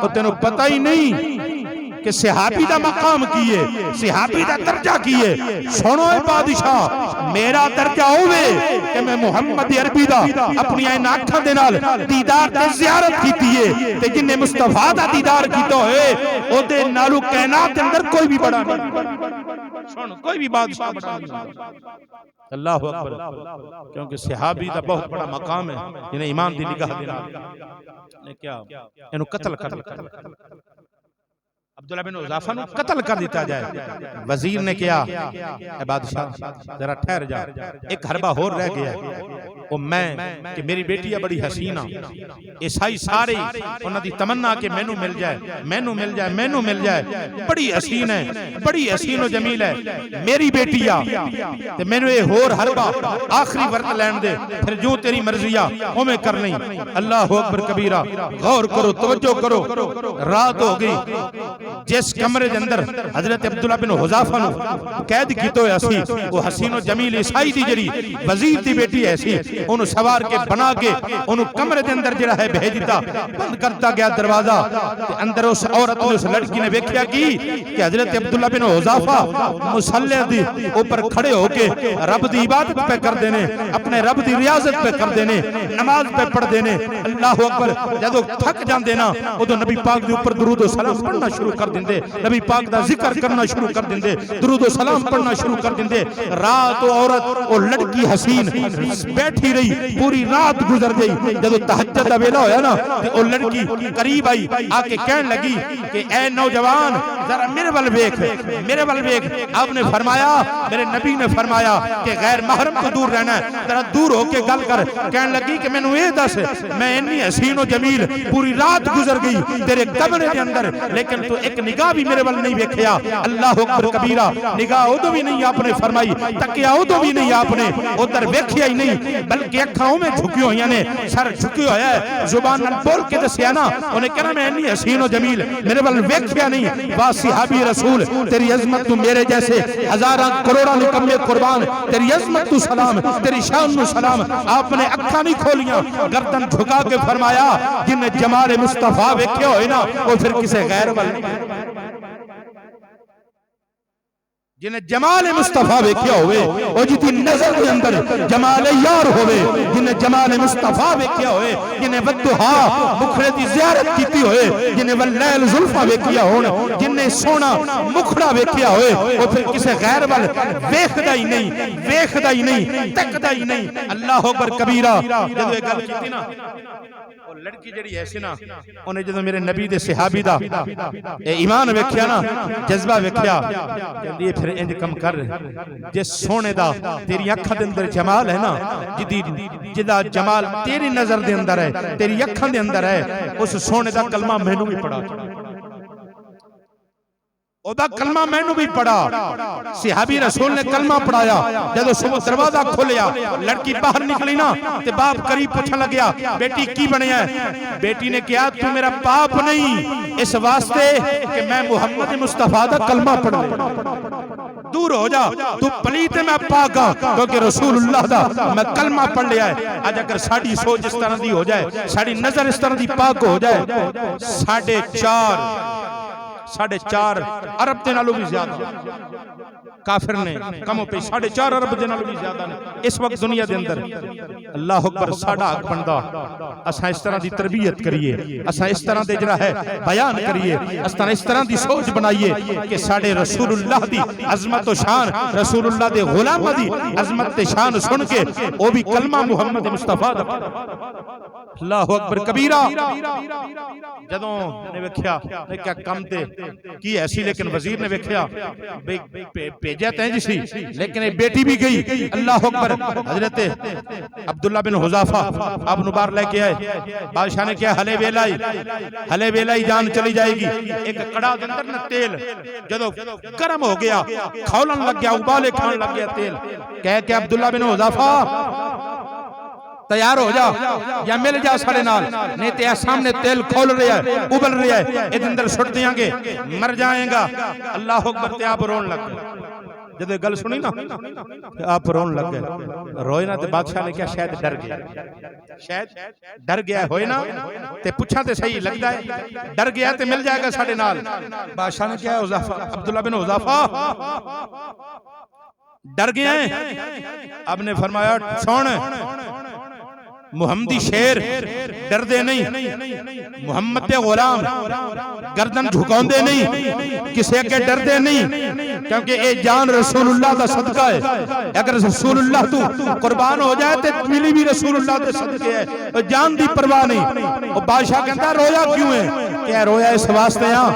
وہ تینوں پتہ ہی نہیں کہ صحابی دا مقام کیے، صحابی دا درجہ کیے، سنو اے بادشاہ، میرا درجہ ہوئے کہ میں محمد عربی دا اپنی این آنکھاں دے نال دیدار تے زیارت کیتی ہے، تے جنہیں مصطفیٰ دا دیدار کیتا ہوئے او دے نالو کائنات دے اندر کوئی بھی بڑا نہیں، سن کوئی بھی بادشاہ بڑا نہیں، اللہ اکبر، کیونکہ صحابی دا بہت بڑا مقام ہے، جنہیں ایمان دی نگاہ دینا، نے کیا انہوں قتل کر عبداللہ بن حذافہ نے قتل کر دیتا جائے۔ وزیر نے کیا اے بادشاہ ذرا ٹھہر جا، ایک حربہ ہور رہ گیا ہے، وہ میں کہ میری بیٹی ہے بڑی حسینہ، عیسائی سارے انہاں دی تمنا کہ مینوں مل جائے، مینوں مل جائے، مینوں مل جائے، بڑی حسین ہے، بڑی حسین و جمیل ہے میری بیٹی آ، تے مینوں اے ہور حربہ آخری ورت لین دے، پھر جو تیری مرضی آ او میں کر لیں۔ اللہ اکبر کبیرہ، غور کرو، توجہ کرو، رات ہو گئی، جس کمرے دے اندر حضرت عبداللہ بن حذافہ نو قید کیتا ہویا سی، وہ حسین و جمیل عیسائی دی جڑی وزیر دی بیٹی ایسی انہوں سوار کے بنا کے انہوں کمرے دے اندر جڑا ہے بھیج دیتا بند کرتا گیا دروازہ اندر اس عورت نے اس لڑکی نے دیکھیا کی کہ حضرت عبداللہ بن حذافہ مصلی دی اوپر کھڑے ہو کے رب دی عبادت پہ کر دینے اپنے رب دی ریاضت پہ کر دینے نماز پہ پڑھ دینے اللہ اکبر جدو تھک جان دینا ادو نبی پاک دے اوپر درود و سلام پڑھنا شروع کر دیندے نبی پاک دا ذکر کرنا شروع کر دیندے درود و سلام پڑھنا شروع کر دیندے رات و عورت اور لڑکی حسین بیٹھی رہی پوری رات گزر گئی جدو تہجد دا ویلا ہویا نا وہ لڑکی قریب آئی آ کے کہنے لگی کہ اے نوجوان ذرا میرے ول ویکھ آپ نے فرمایا میرے نبی نے فرمایا کہ غیر محرم کو دور رہنا ہے ذرا دور ہو کے گل کر کہنے لگی کہ میں نے یہ دس میں انی حسین و جمیل پوری رات گزر گئی تیرے کمرے کے اندر لیکن تو ایک نگاہ بھی میرے ول نہیں ویکھیا اللہ اکبر کبیرہ نگاہ ادو بھی نہیں آپ نے فرمائی تکیا ادو بھی نہیں آپ نے ادھر ویکھیا ہی نہیں بلکہ اکھاں میں جھکی ہوئی نے سر جھکی ہویا ہے زبان نال بول کے دسیا نا انہیں کہنا میں انی حسین و جمیل میرے ول ویکھیا نہیں وا صحابی رسول تیری عظمت تو میرے جیسے ہزاراں کروڑاں نکمے قربان تیری عظمت تو سلام تیری شان تو سلام آپ نے اکھاں نہیں کھولیاں گردن جھکا کے فرمایا جن جمال مصطفیٰ ویکھے ہوئے نا وہ پھر کسے غیر ول جنہیں جمال مصطفیٰ ویکھیا ہوئے وہ جتی نظر کے اندر جمال یار ہوئے جنہیں جمال مصطفیٰ ویکھیا ہوئے جنہیں ودہا مکھڑے دی زیارت کیتی ہوئے جنہیں واللیل ظلفہ ویکھیا ہوئے جنہیں سونا مکھڑا ویکھیا ہوئے وہ پھر کسے غیر وال ویکھدا ہی نہیں تکدا ہی نہیں اللہ اکبر کبیرہ جدو ایک گل کیتی نا وہ لڑکی جڑی ایسی نا انہیں جدو میرے نبی دے صحابی دا ایمان ویکھیا نا جذبہ ویکھیا کہ یہ پھر انج کم کر جس سونے دا تیری اکھاں دے اندر جمال ہے نا جدا جمال تیری نظر دے اندر ہے تیری اکھاں دے اندر ہے اس سونے دا کلمہ مینوں بھی پڑھا او دا کلمہ مینوں بھی پڑھا صحابی رسول نے کلمہ پڑھایا جدو صبح دروازہ کھولیا لڑکی باہر نکلی نا تے باپ قریب پوچھنے لگیا بیٹی کی بنیا ہے بیٹی نے کہا تو میرا باپ نہیں اس واسطے کہ میں محمد مصطفیٰ دا کلمہ پڑھ لے دور ہو جا تو پلیت میں پاک ہاں کیونکہ رسول اللہ دا میں کلمہ پڑھ لیا ہے آج اگر ساڑھی سوچ اس طرح دی ہو جائے ساڑھی نظر اس طرح دی پاک ہو جائے 4.5 ارب دے نالوں بھی زیادہ کافر نے کم ہو پہ 4.5 ارب دے نالوں بھی زیادہ نے اس وقت دنیا دے اندر اللہ اکبر ساڑھا حق بندہ اساں اس طرح دی تربیت کریے اساں اس طرح دے جرا ہے بیان کریے اس طرح دی سوچ بنائیے کہ ساڑھے رسول اللہ دی عظمت و شان رسول اللہ دے غلام دی عظمت شان سن کے وہ بھی کلمہ محمد مصطفیٰ دا اللہ اکبر کبیرہ جدوں نے ویکھیا کیا کم تے کی ایسی لیکن وزیر نے ویکھیا بھیجا تیں جی سی لیکن ایک بیٹی بھی گئی اللہ اکبر حضرت عبداللہ بن حذافہ آپ نبار لے کے آئے بادشاہ نے کیا ہلے ویلائی جان چلی جائے گی ایک کڑا اندر نہ تیل جدو گرم ہو گیا کھولن لگ گیا ابالے کھان لگ گیا تیل کہہ کہ عبداللہ بن حذافہ تیار ہو جا یا مل جا ساڑے نال نہیں تے سامنے تیل کھول رہا ہے ابل رہا ہے ادھر اندر سٹ دیاں گے مر جائیں گا اللہ اکبر تے آپ رون لگ گئے جدو گل سنی نا آپ رون لگ گئے روئے نا تے بادشاہ نے کیا شاید ڈر گیا ہوئے نا تے پوچھا تے صحیح لگتا ہے ڈر گیا تے مل جائے گا ساڑے نال بادشاہ نے کیا عبداللہ بن حذافہ ڈر گئے ہیں اب نے فرمایا سون محمدی شیر ڈر دے نہیں محمد تے غلام گردن جھکاؤں دے نہیں کسے کے ڈر دے نہیں کیونکہ اے جان رسول اللہ دا صدقہ ہے اگر رسول اللہ تو قربان ہو جائے تے ملی بھی رسول اللہ دے صدقے ہے جان دی پرواہ نہیں اور بادشاہ کہتا رویا کیوں ہے کہ رویا اس واسطے ہاں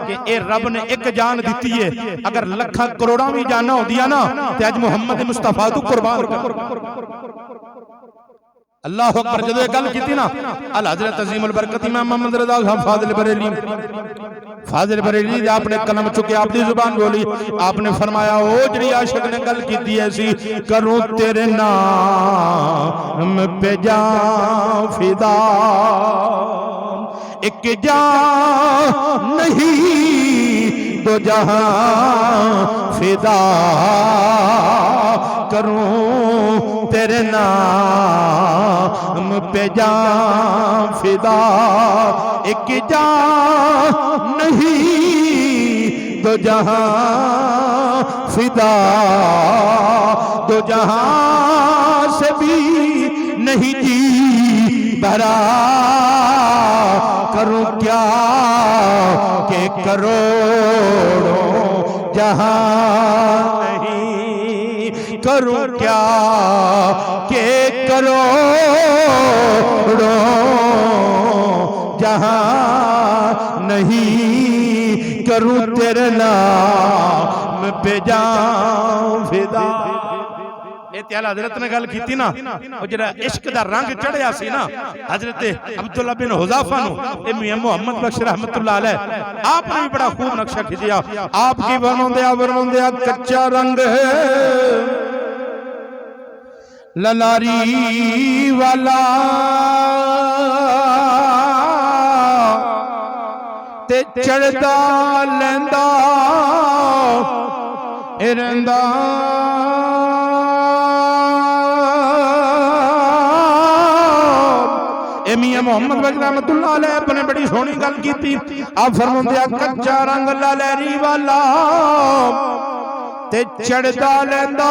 کہ اے رب نے ایک جان دیتی ہے اگر لکھا کروڑا بھی جانا ہو دیا نا تے آج محمد مصطفیٰ تو قربان کر اللہ اکبر جدو ایک گل کیتی نا حضرت عظیم البرکت امام محمد رضا صاحب فاضل بریلی آپ نے کلم چکے آپ دی زبان بولی آپ نے فرمایا او جڑی عاشق نے گل کیتی ایسی کروں تیرے نام پہ جان فدا ایک جان نہیں دو جہاں فدا کروں تیرے نام پہ جان فدا ایک جان نہیں دو جہاں فدا دو جہاں سے بھی نہیں جی بھرا کروں کیا کہ کروڑوں جہاں نہیں کروں کیا کہ کروڑوں جہاں نہیں کروں تیرے نام پہ جان فدا اے اعلیٰ حضرت نے گل کیتی نا وہ جڑا عشق دا رنگ چڑھیا سی نا حضرت عبداللہ بن حذافہ نو اے میاں محمد بخش رحمت اللہ علیہ آپ نے بھی بڑا خوب نقشہ کھچیا آپ کی ورنوندیا کچا رنگ ہے للاری والا تے چڑھدا لیندا اے رہندا اے میاں محمد بخش رحمت اللہ علیہ اپنے بڑی سونی گل کیتی آپ فرماندے کچا رنگ لالری والا تے چڑھدا لیندا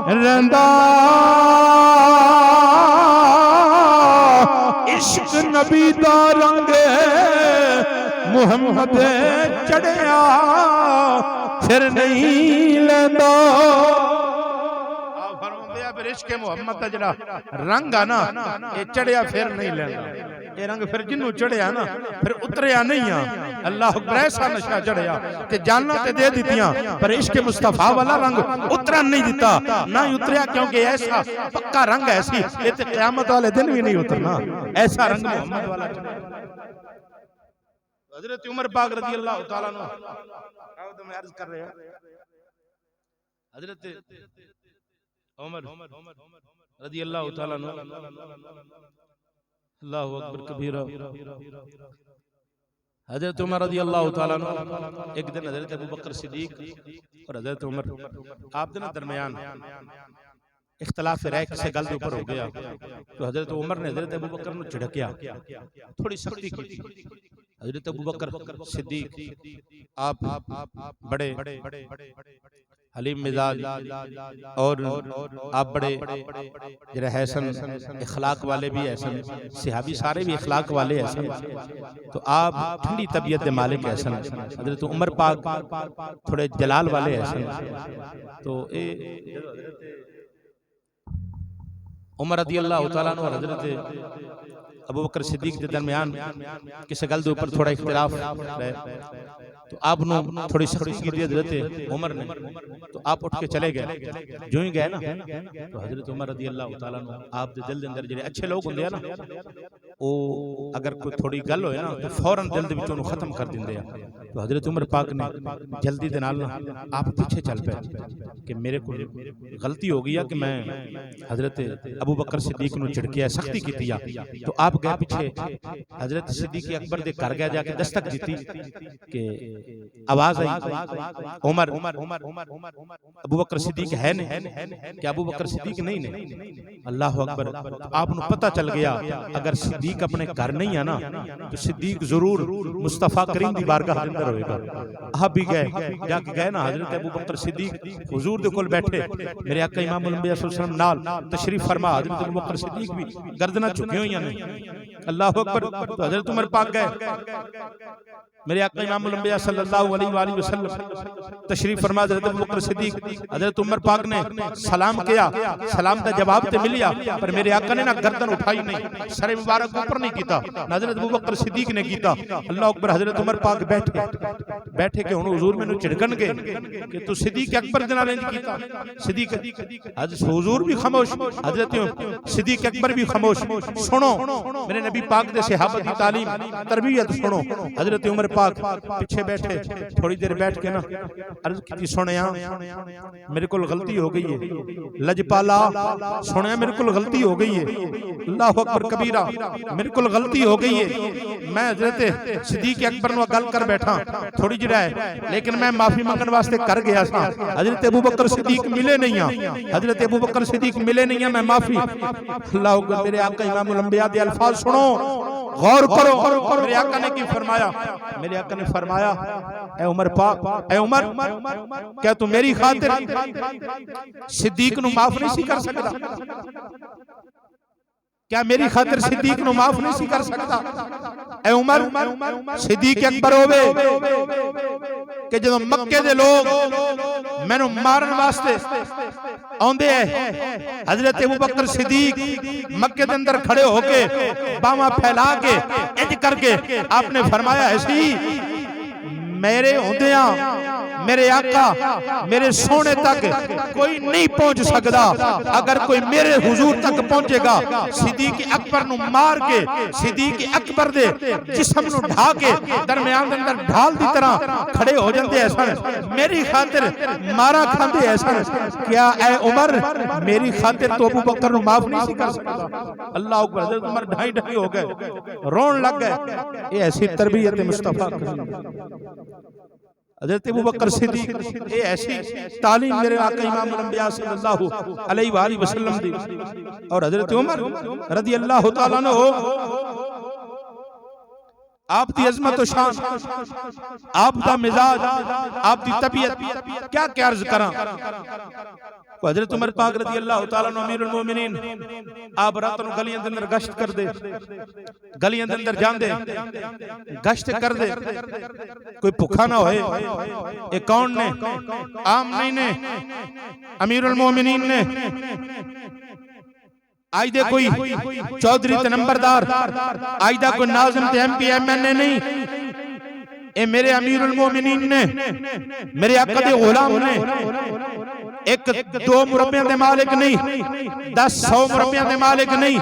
رہندا عشق نبی دا رنگ محمد چڑھیا پھر نہیں لیندا پھر عشق محمد دا جڑا رنگ آ نا یہ چڑھیا پھر نہیں لینا یہ رنگ پھر جنوں چڑھیا نا پھر اتریا نہیں آ اللہ اکبر ایسا نشہ چڑھیا کہ جاننا تے دے دیتیاں پر عشق مصطفیٰ والا رنگ اترا نہیں دیتا نہ اتریا کیونکہ ایسا پکا رنگ ایسی یہ تے قیامت والے دن بھی نہیں اترنا ایسا رنگ محمد والا چڑھیا حضرت عمر پاک رضی اللہ تعالیٰ عنہ تو میں عرض کر رہے ہیں حضرت عمر رضی اللہ تعالیٰ عنہ اللہ اکبر کبیرہ حضرت عمر رضی اللہ تعالیٰ عنہ ایک دن حضرت ابو بکر صدیق اور حضرت عمر آپ دن درمیان اختلاف رائے کسے گل دے اوپر ہو گیا تو حضرت عمر نے حضرت ابو بکر نے جھڑکیا تھوڑی سختی کی حضرت ابو بکر صدیق آپ بڑے حلیم مزاج اور آپ بڑے جرہ حسن اخلاق والے بھی حسن صحابی سارے بھی اخلاق والے حسن تو آپ ٹھنڈی طبیعت دے مالک حسن حضرت عمر پاک تھوڑے جلال والے حسن تو عمر رضی اللہ تعالیٰ عنہ اور حضرت ابو بکر صدیق کے درمیان کسی گل دے اوپر تھوڑا اختلاف رہے تو آپ نے تھوڑی سختی کی دی حضرت عمر نے تو آپ اٹھ کے چلے گئے جو ہی گئے نا تو حضرت عمر رضی اللہ تعالیٰ عنہ آپ دے دل دے اندر جڑے اچھے لوگ ہوندے ہیں نا او اگر کوئی تھوڑی گل ہوئے نا تو فوراً دل دے وچوں ختم کر دیندے ہیں تو حضرت عمر پاک نے جلدی دے نال آپ پیچھے چل پے کہ میرے کو غلطی ہو گئی ہے کہ میں حضرت ابو بکر صدیق نو جھڑکیا سختی کیتی تو آپ گئے پیچھے حضرت صدیق اکبر دے گھر گئے جا کے دستک دیتی کہ آواز آئی عمر ابو بکر صدیق ہے نہیں کہ ابو بکر صدیق نہیں اللہ اکبر آپ نو پتہ چل گیا اگر صدیق اپنے گھر نہیں ہے نا تو صدیق ضرور مصطفیٰ کریم دی بارگاہ اندر ہوئے گا آپ بھی گئے جا کے گئے نا حضرت ابو بکر صدیق حضور دے کول بیٹھے میرے آقا امام الانبیاء صلی اللہ علیہ وسلم نال تشریف فرما حضرت ابو بکر صدیق بھی گردنہ چکے ہوئی ہیں اللہ اکبر تو حضرت عمر پاک گئے میرے آقا امام الانبیاء صلی اللہ علیہ وآلہ وسلم تشریف فرما حضرت ابو بکر صدیق حضرت عمر پاک نے سلام کیا سلام دا جواب تے ملیا پر میرے آقا نے نہ گردن اٹھائی نہیں سر مبارک اوپر نہیں کیتا حضرت ابو بکر صدیق نے کیتا اللہ اکبر حضرت عمر پاک بیٹھے کہ انہوں حضور میں نو چڑکن گے کہ تو صدیق اکبر دے نال انج کیتا صدیق حضرت حضور بھی خاموش حضرت صدیق اکبر بھی خاموش سنو میرے نبی پاک دے صحابہ کی تعلیم تربیت سنو حضرت عمر پاک پیچھے بیٹھے تھوڑی دیر بیٹھ کے نا عرض کی سنیا میرے کول غلطی ہو گئی ہے لجپالا سنیا میرے کول غلطی ہو گئی ہے اللہ اکبر کبیرہ میرے کول غلطی ہو گئی ہے میں حضرت صدیق اکبر نو گل کر بیٹھا تھوڑی جڑا ہے لیکن میں معافی منگن واسطے کر گیا سا حضرت ابوبکر صدیق ملے نہیں ہیں حضرت ابوبکر صدیق ملے نہیں ہیں میں معافی اللہ اکبر میرے آقا امام الانبیاء دے الفاظ سنو غور کرو میرے آقا نے کی فرمایا میرے آقا نے فرمایا اے عمر پاک اے عمر کیا تو میری خاطر صدیق نو معاف نہیں سی کر سکتا کیا میری خاطر صدیق نو معاف نہیں سی کر سکتا اے عمر صدیق اکبر ہوئے کہ جدو مکے دے لوگ میں نو مارن واسطے آندے ہیں حضرت ابوبکر صدیق مکے دے اندر کھڑے ہو کے باواں پھیلا کے انج کر کے آپ نے فرمایا ایسی میرے ہوندیاں میرے آقا میرے سونے تک کوئی نہیں پہنچ سکتا اگر کوئی میرے حضور تک پہنچے گا صدیق اکبر نو مار کے صدیق اکبر دے جسم نو ڈھا کے درمیان اندر ڈھال دی طرح کھڑے ہو جاندے ایسا میری خاطر مارا کھاندے ایسا کیا اے عمر میری خاطر تو ابو بکر نو معاف نہیں سی کر سکتا اللہ اکبر حضرت عمر ڈھائی ڈھائی ہو گئے رون لگ گئے یہ ایسی تربیت مصطفیٰ حضرت ابوبکر صدیق یہ ایسی تعلیم میرے آقا امام الانبیاء صلی اللہ علیہ وآلہ وسلم دی اور حضرت عمر رضی اللہ تعالیٰ عنہ آپ دی عظمت و شان آپ دا مزاج آپ دی طبیعت کیا عرض کراں حضرت عمر پاک رضی اللہ تعالیٰ عنہ امیر المومنین آپ راتوں گلیاں دے اندر گشت کر دے گلیاں دے اندر جان دے گشت کر دے کوئی بھوکا نہ ہوئے ایک کون نے عام نہیں نے امیر المومنین نے آج دے کوئی چودھری تے نمبردار آج دا کوئی ناظم تے ایم پی ایم این اے نہیں اے میرے امیر المومنین نے میرے آقا دے غلام نے ایک دو مربیاں دے مالک نہیں 10-100 مربیاں دے مالک نہیں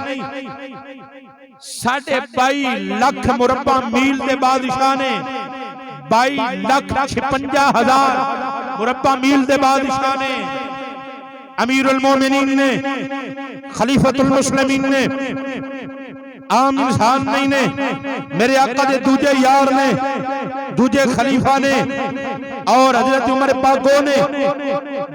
22.5 لاکھ مربع میل دے بادشاہ نے 22,56,000 مربع میل دے بادشاہ نے امیر المومنین نے خلیفۃ المسلمین نے عام انسان نہیں نے میرے آقا دے دوجے یار نے دوجے خلیفہ نے اور حضرت عمر پاکوں نے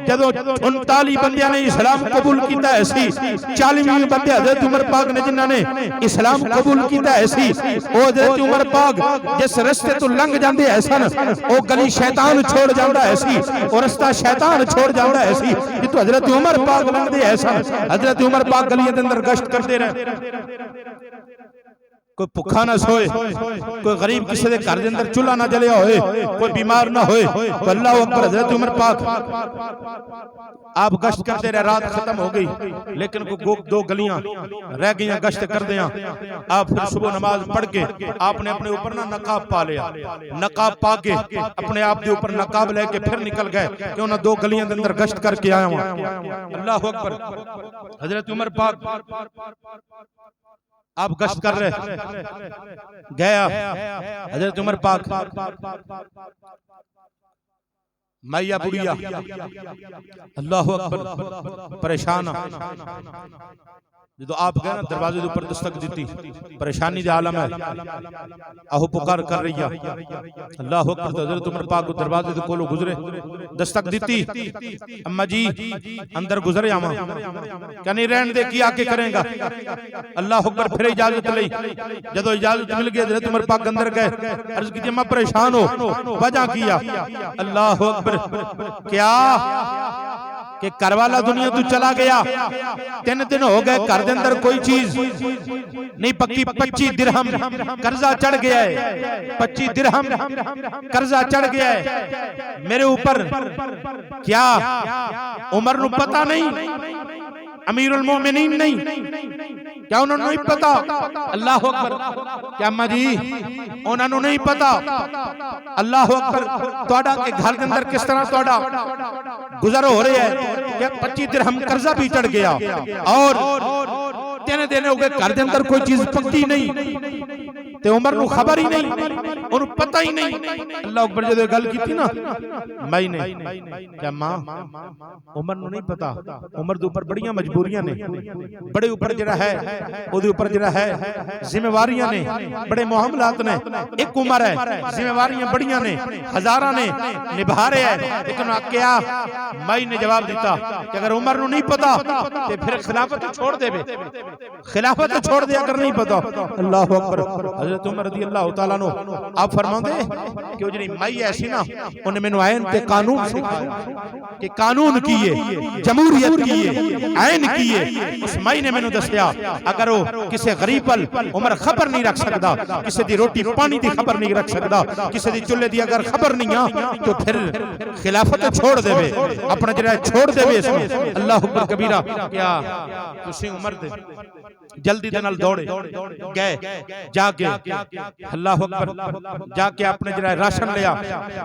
جدو 39 بندیاں نے اسلام قبول کیتا ایسی 40 بندے حضرت عمر پاک نے جنہاں نے اسلام قبول کیتا ایسی او حضرت عمر پاک جس رستے تو لنگ جاندے ایسن او گلی شیطان چھوڑ جاندا ایسی او رستہ شیطان چھوڑ جاندا ایسی جتو حضرت عمر پاک لنگ دے ایسن حضرت عمر پاک گلیاں دے اندر گشت کرتے رہے کوئی بھوکا نہ سوئے کوئی غریب کسی دے گھر دے اندر چولہا نہ جلیا ہوئے کوئی بیمار نہ ہوئے تو اللہ اکبر حضرت عمر پاک آپ گشت کرتے رہے رات ختم ہو گئی لیکن کوئی دو گلیاں رہ گئیاں گشت کر دیاں آپ پھر صبح نماز پڑھ کے آپ نے اپنے اوپر نہ نقاب پا لیا نقاب پا کے اپنے آپ دے اوپر نقاب لے کے پھر نکل گئے کہ انہاں دو گلیاں دے اندر گشت کر کے آیا ہوں اللہ اکبر حضرت عمر پاک آپ گشت کر رہے گیا حضرت عمر پاک مائیا بڑیا اللہ اکبر پریشان جدو آپ گئے نا دروازے دے اوپر دستک دیتی پریشانی دے عالم ہے آہو پکار کر رہی ہے اللہ اکبر حضرت عمر پاک کو دروازے دے کولو گزرے دستک دیتی اما جی اندر گزرے آما کیا نہیں رہن دے کی آکے کریں گا اللہ اکبر پھر اجازت لئی جدو اجازت مل گئی حضرت عمر پاک اندر گئے عرض کیجئے میں پریشان ہو وجہ کیا اللہ اکبر کیا کہ کروالا دنیا تو چلا گیا 3 دن ہو گئے گھر دے اندر کوئی چیز نہیں پکی 25 درہم قرضہ چڑھ گیا ہے 25 درہم قرضہ چڑھ گیا ہے میرے اوپر کیا عمر نو پتہ نہیں امیر المومنین نہیں کیا انہوں نے نہیں پتا اللہ اکبر کیا اما جی انہوں نے نہیں پتا اللہ اکبر توڑا کے گھر کے اندر کس طرح توڑا گزر ہو رہے ہیں کہ 25 درہم قرضہ بھی چڑھ گیا اور دینے ہو گئے گھر کے اندر کوئی چیز پکتی نہیں تے عمر نو خبر ہی نہیں انہوں پتہ ہی نہیں اللہ اکبر جدو گل کی تھی نا میں نے کیا ماں عمر نو نہیں پتا عمر دے اوپر بڑیاں مجبوریاں نے بڑے اوپر جڑا ہے او دے اوپر جڑا ہے ذمہ واریاں نے بڑے معاملات نے ایک عمر ہے ذمہ واریاں بڑیاں نے ہزاراں نے نبھا رہے ہیں لیکن کیا میں نے جواب دیتا کہ اگر عمر نو نہیں پتا تے پھر خلافت چھوڑ دے بے خلافت چھوڑ دے اگر نہیں پتا اللہ اکبر حضرت عمر رضی اللہ تعالیٰ عنہ آپ فرماؤں دے کہ وہ جنہی مائی ایسی نا انہیں میں نے آئین تے قانون سکھایا کہ قانون کیے جمہوریت کیے آئین کیے اس مائی نے میں نے دسیا اگر وہ کسی غریب پل عمر خبر نہیں رکھ سکتا کسی دی روٹی پانی دی خبر نہیں رکھ سکتا کسی دی چلے دی اگر خبر نہیں آ تو پھر خلافت چھوڑ دے بے اپنا جرائے چھوڑ دے بے اس میں اللہ اکبر کبیرہ کیا تسی عمر دے جلدی دنال دوڑے گئے جا کے اللہ اکبر جا کے اپنے جرائے راشن لیا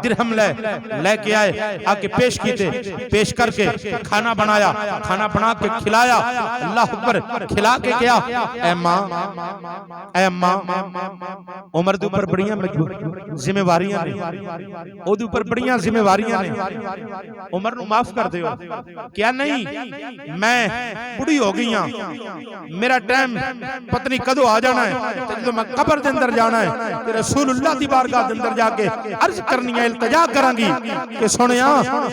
درہم لے کے آئے آکے پیش کیتے پیش کر کے کھانا بنایا کھانا بنا کے کھلایا اللہ اکبر کھلا کے کیا اے ماں عمر دے اوپر بڑیاں ذمہ واریاں نے او دے اوپر بڑیاں ذمہ واریاں نے عمر نو معاف کر دیو کیا نہیں میں بڑی ہو گئی ہوں میرا ٹائم پتنی کدو آ جانا ہے تو میں قبر دے اندر جانا ہے کہ رسول اللہ دی بارگاہ دے اندر جا کے عرض کرنی ہے التجا کریں گی کہ سنیا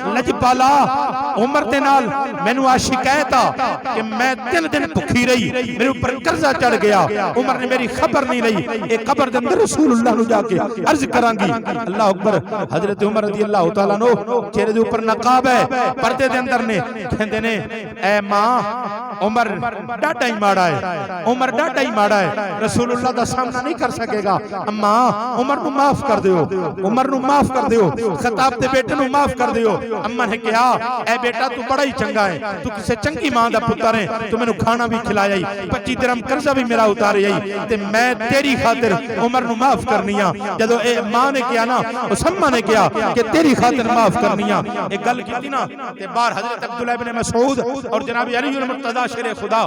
لج پالا عمر دے نال مینوں آ شکایت آ کہ میں 3 دن بھکھی رہی میرے اوپر قرضہ چڑھ گیا عمر نے میری خبر نہیں لئی ایک قبر دے اندر رسول اللہ نو جا کے عرض کریں گی اللہ اکبر حضرت عمر رضی اللہ تعالیٰ عنہ چہرے دے اوپر نقاب ہے پردے دے اندر نے کہندے نے اے ماں عمر ڈاٹا ہی ماڑا ہے عمر ڈاٹا ہی ماڑا ہے رسول اللہ دا سامنا نہیں کر سکے گا اماں عمر نو معاف کر دیو عمر نو معاف کر دیو خطاب تے بیٹے نو معاف کر دیو اماں نے کہا اے بیٹا تو بڑا ہی چنگا ہے تو کسے چنگی ماں دا پتر ہے تو میں نو کھانا بھی کھلایا ہی 25 درہم قرضہ بھی میرا اتارے ہی تے میں تیری خاطر عمر نو معاف کرنیا جدو اے ماں نے کیا نا اسمہ نے کیا کہ تیری خاطر معاف کرنیا ایک گل کی تھی نا تے بار حضرت عبداللہ ابن مسعود اور جناب علی المرتضی شیر خدا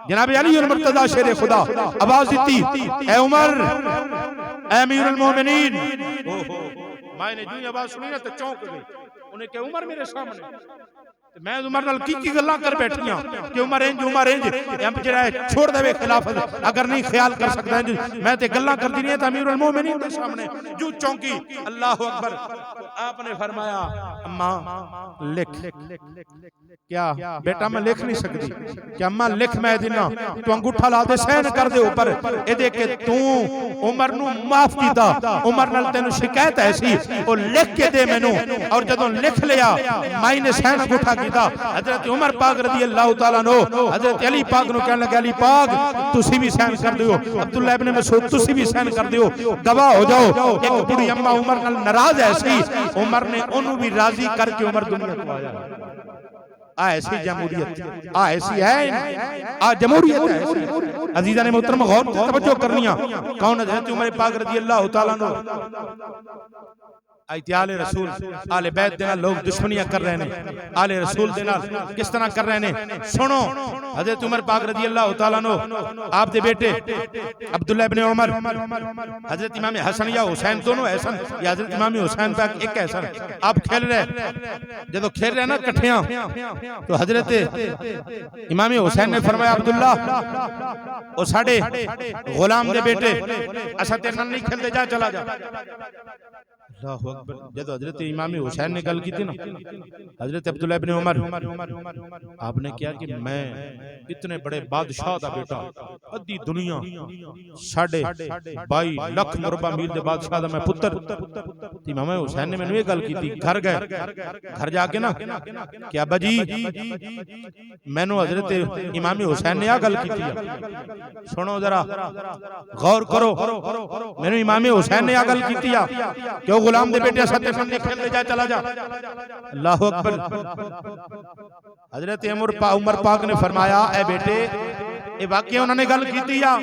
جناب علی المرتضی شیر خدا آواز دیتی اے عمر اے امیر المومنین میں نے جو آواز سنی نا تو چونک گئی انہیں کہ عمر میرے سامنے میں عمر نال کی گلاں کر بیٹھیاں کہ عمر انج ہم جڑا چھوڑ دے خلافت اگر نہیں خیال کر سکتا ہے میں تے گلاں کر دی نہیں تے امیر المومنین دے سامنے جو چونکی اللہ اکبر آپ نے فرمایا اماں لکھ کیا بیٹا میں لکھ نہیں سکتی کہ اماں لکھ میں دینا تو انگوٹھا لا دے سین کر دے اوپر اے دے کہ تو عمر نو معاف کیتا عمر نال تینو شکایت ایسی او لکھ کے دے مینوں اور جدوں لکھ لیا مائی نے سین انگوٹھا کیتا حضرت عمر پاک رضی اللہ تعالیٰ عنہ حضرت علی پاک نو کہنے لگا علی پاک تسی بھی سین کر دیو عبداللہ ابن مسعود تسی بھی سین کر دیو گواہ ہو جاؤ ایک بڑی اماں عمر نال ناراض ایسی عمر نے انہوں بھی راضی کر کے عمر دنیا کو آیا ایسی جمہوریت ایسی ہے جمہوریت ہے عزیزان محترم غور توجہ کرنیاں کون حضرت عمر پاک رضی اللہ تعالیٰ عنہ آیت آل رسول آل بیت دینا لوگ دشمنیاں کر رہے ہیں آل رسول دینا کس طرح کر رہے ہیں سنو حضرت عمر پاک رضی اللہ تعالیٰ عنہ آپ دے بیٹے عبداللہ ابن عمر حضرت امام حسن یا حسین دونوں حسن یا حضرت امام حسین پاک ایک حسن آپ کھیل رہے جدو کھیل رہے نا کٹھیاں تو حضرت امام حسین نے فرمایا عبداللہ او ساڑے غلام دے بیٹے ایسا تیرنا نہیں کھیل دے جا چلا جا اللہ اکبر جب حضرت امام حسین نے گل کی تھی نا حضرت عبداللہ ابن عمر آپ نے کیا کہ میں اتنے بڑے بادشاہ دا بیٹا ادھی دنیا 22.5 لاکھ مربع میل دے بادشاہ دا میں پتر امام حسین نے میں نے یہ گل کی تھی گھر گئے گھر جا کے نا کہ ابا جی میں نے حضرت امام حسین نے یہ گل کی تھی سنو ذرا غور کرو میں نے امام حسین نے یہ گل کی تھی کہ غلام دے بیٹے ساتھ فندے کھیل دے جا چلا جا اللہ اکبر حضرت عمر پاک نے فرمایا اے بیٹے اے واقعہ انہوں نے گل کیتی یا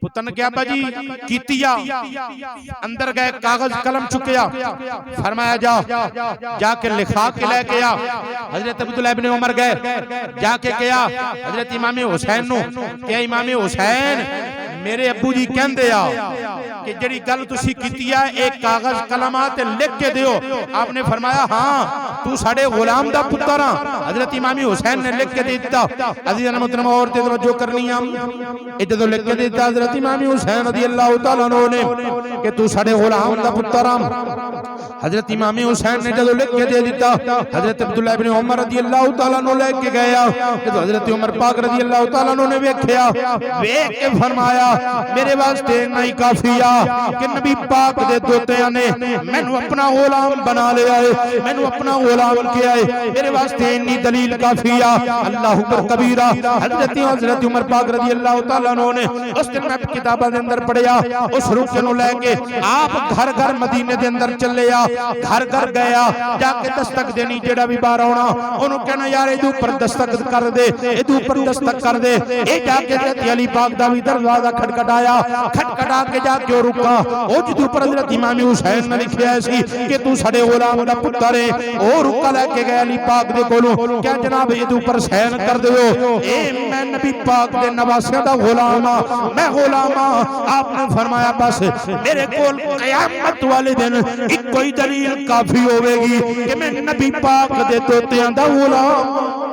پتن کیا با جی کیتی یا اندر گئے کاغذ قلم چکیا فرمایا جا کے لکھا کے لے کے آ حضرت عبداللہ ابن عمر گئے جا کے کیا حضرت امام حسین نو کہ امام حسین میرے ابو جی کہندے آ کہ جڑی گل تسی کیتی ہے ایک کاغذ قلمات لکھ کے دیو. آپ نے فرمایا ہاں تو ساڑے غلام دا پتر ہاں. حضرت امام حسین نے لکھ کے دیتا. عزیزان محترم اور توجہ کرنی ہے ادھر لکھ کے دیتا حضرت امام حسین رضی اللہ تعالیٰ عنہ نے کہ تو ساڑے غلام دا پتر ہاں. حضرت امام حسین نے جدو لکھ کے دے دیتا حضرت عبداللہ ابن عمر رضی اللہ تعالیٰ عنہ لے کے گیا. جدو حضرت عمر پاک رضی اللہ تعالیٰ عنہ نے ویکھیا ویکھ کے فرمایا میرے واسطے نہیں کافی کہ نبی پاک دے دوتیاں نے مینوں اپنا غلام بنا لیا ہے, مینوں اپنا غلام کیا ہے, میرے واسطے اتنی دلیل کافی اللہ اکبر کبیرہ. حضرت عمر پاک رضی اللہ تعالیٰ عنہ نے اس دن میں کتاباں دے اندر پڑھیا اس رکن نو لے کے آپ گھر گھر مدینے دے اندر چلے آ, گھر گھر گیا جا کے دستک دینی جڑا بھی باہر آنا انہوں کہنا یار ادھو پر دستک کر دے, ادھو پر دستک کر دے. اے جا کے حضرت علی پاک دا بھی دروازہ کھٹکھٹایا, کھٹکھٹا کے جا کے رکا. او جدو پر حضرت امام حسین نے لکھیا سی کہ تو ساڑے غلام دا پتر ہے. او رکا لے کے گیا علی پاک دے کولوں کیا جناب ادھو پر سین کر دیو اے میں نبی پاک دے نواسیاں دا غلام ہاں, میں غلام ہاں. آپ نے فرمایا بس میرے کول قیامت والے دن ایک کوئی دلیل کافی ہوئے گی کہ میں نبی پاک دے توتیاں دا غلام.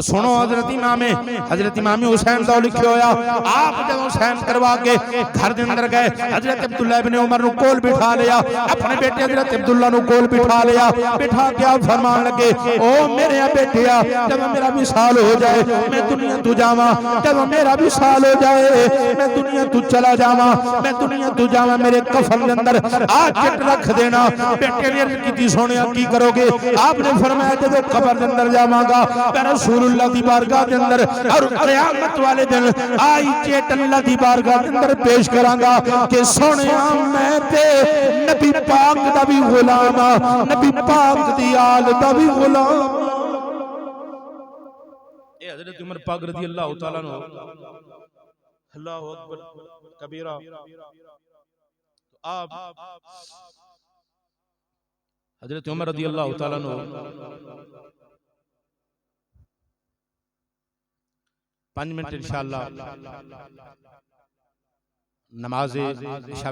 سنو حضرت امام حسین دا لکھے ہویا آپ جب حسین کروا کے گھر دے اندر گئے حضرت عبداللہ ابن عمر نو کول بٹھا لیا, اپنے بیٹے حضرت عبداللہ نو کول بٹھا لیا. بٹھا کے آپ فرمان لگے او میرے بیٹیا جب میرا وصال ہو جائے میں دنیا تو جاواں, جب میرا وصال ہو جائے میں دنیا تو چلا جاواں, میں دنیا تو جاواں میرے کفن دے اندر آ چٹ رکھ دینا. بیٹے نے عرض کیتی سونیا کی کرو گے؟ آپ نے فرمایا جب قبر دے اندر جاواں گا میں رسول اللہ دی بارگاہ دے اندر اور قیامت والے دن آئی چیٹ اللہ دی بارگاہ دے اندر پیش کراں گا کہ سونیا میں تے نبی پاک دا بھی غلام ہاں, نبی پاک دی آل دا بھی غلام. اے حضرت عمر پاک رضی اللہ تعالیٰ عنہ اللہ اکبر کبیرہ. آپ حضرت عمر رضی اللہ تعالیٰ عنہ 5 منٹ انشاءاللہ نماز عشاء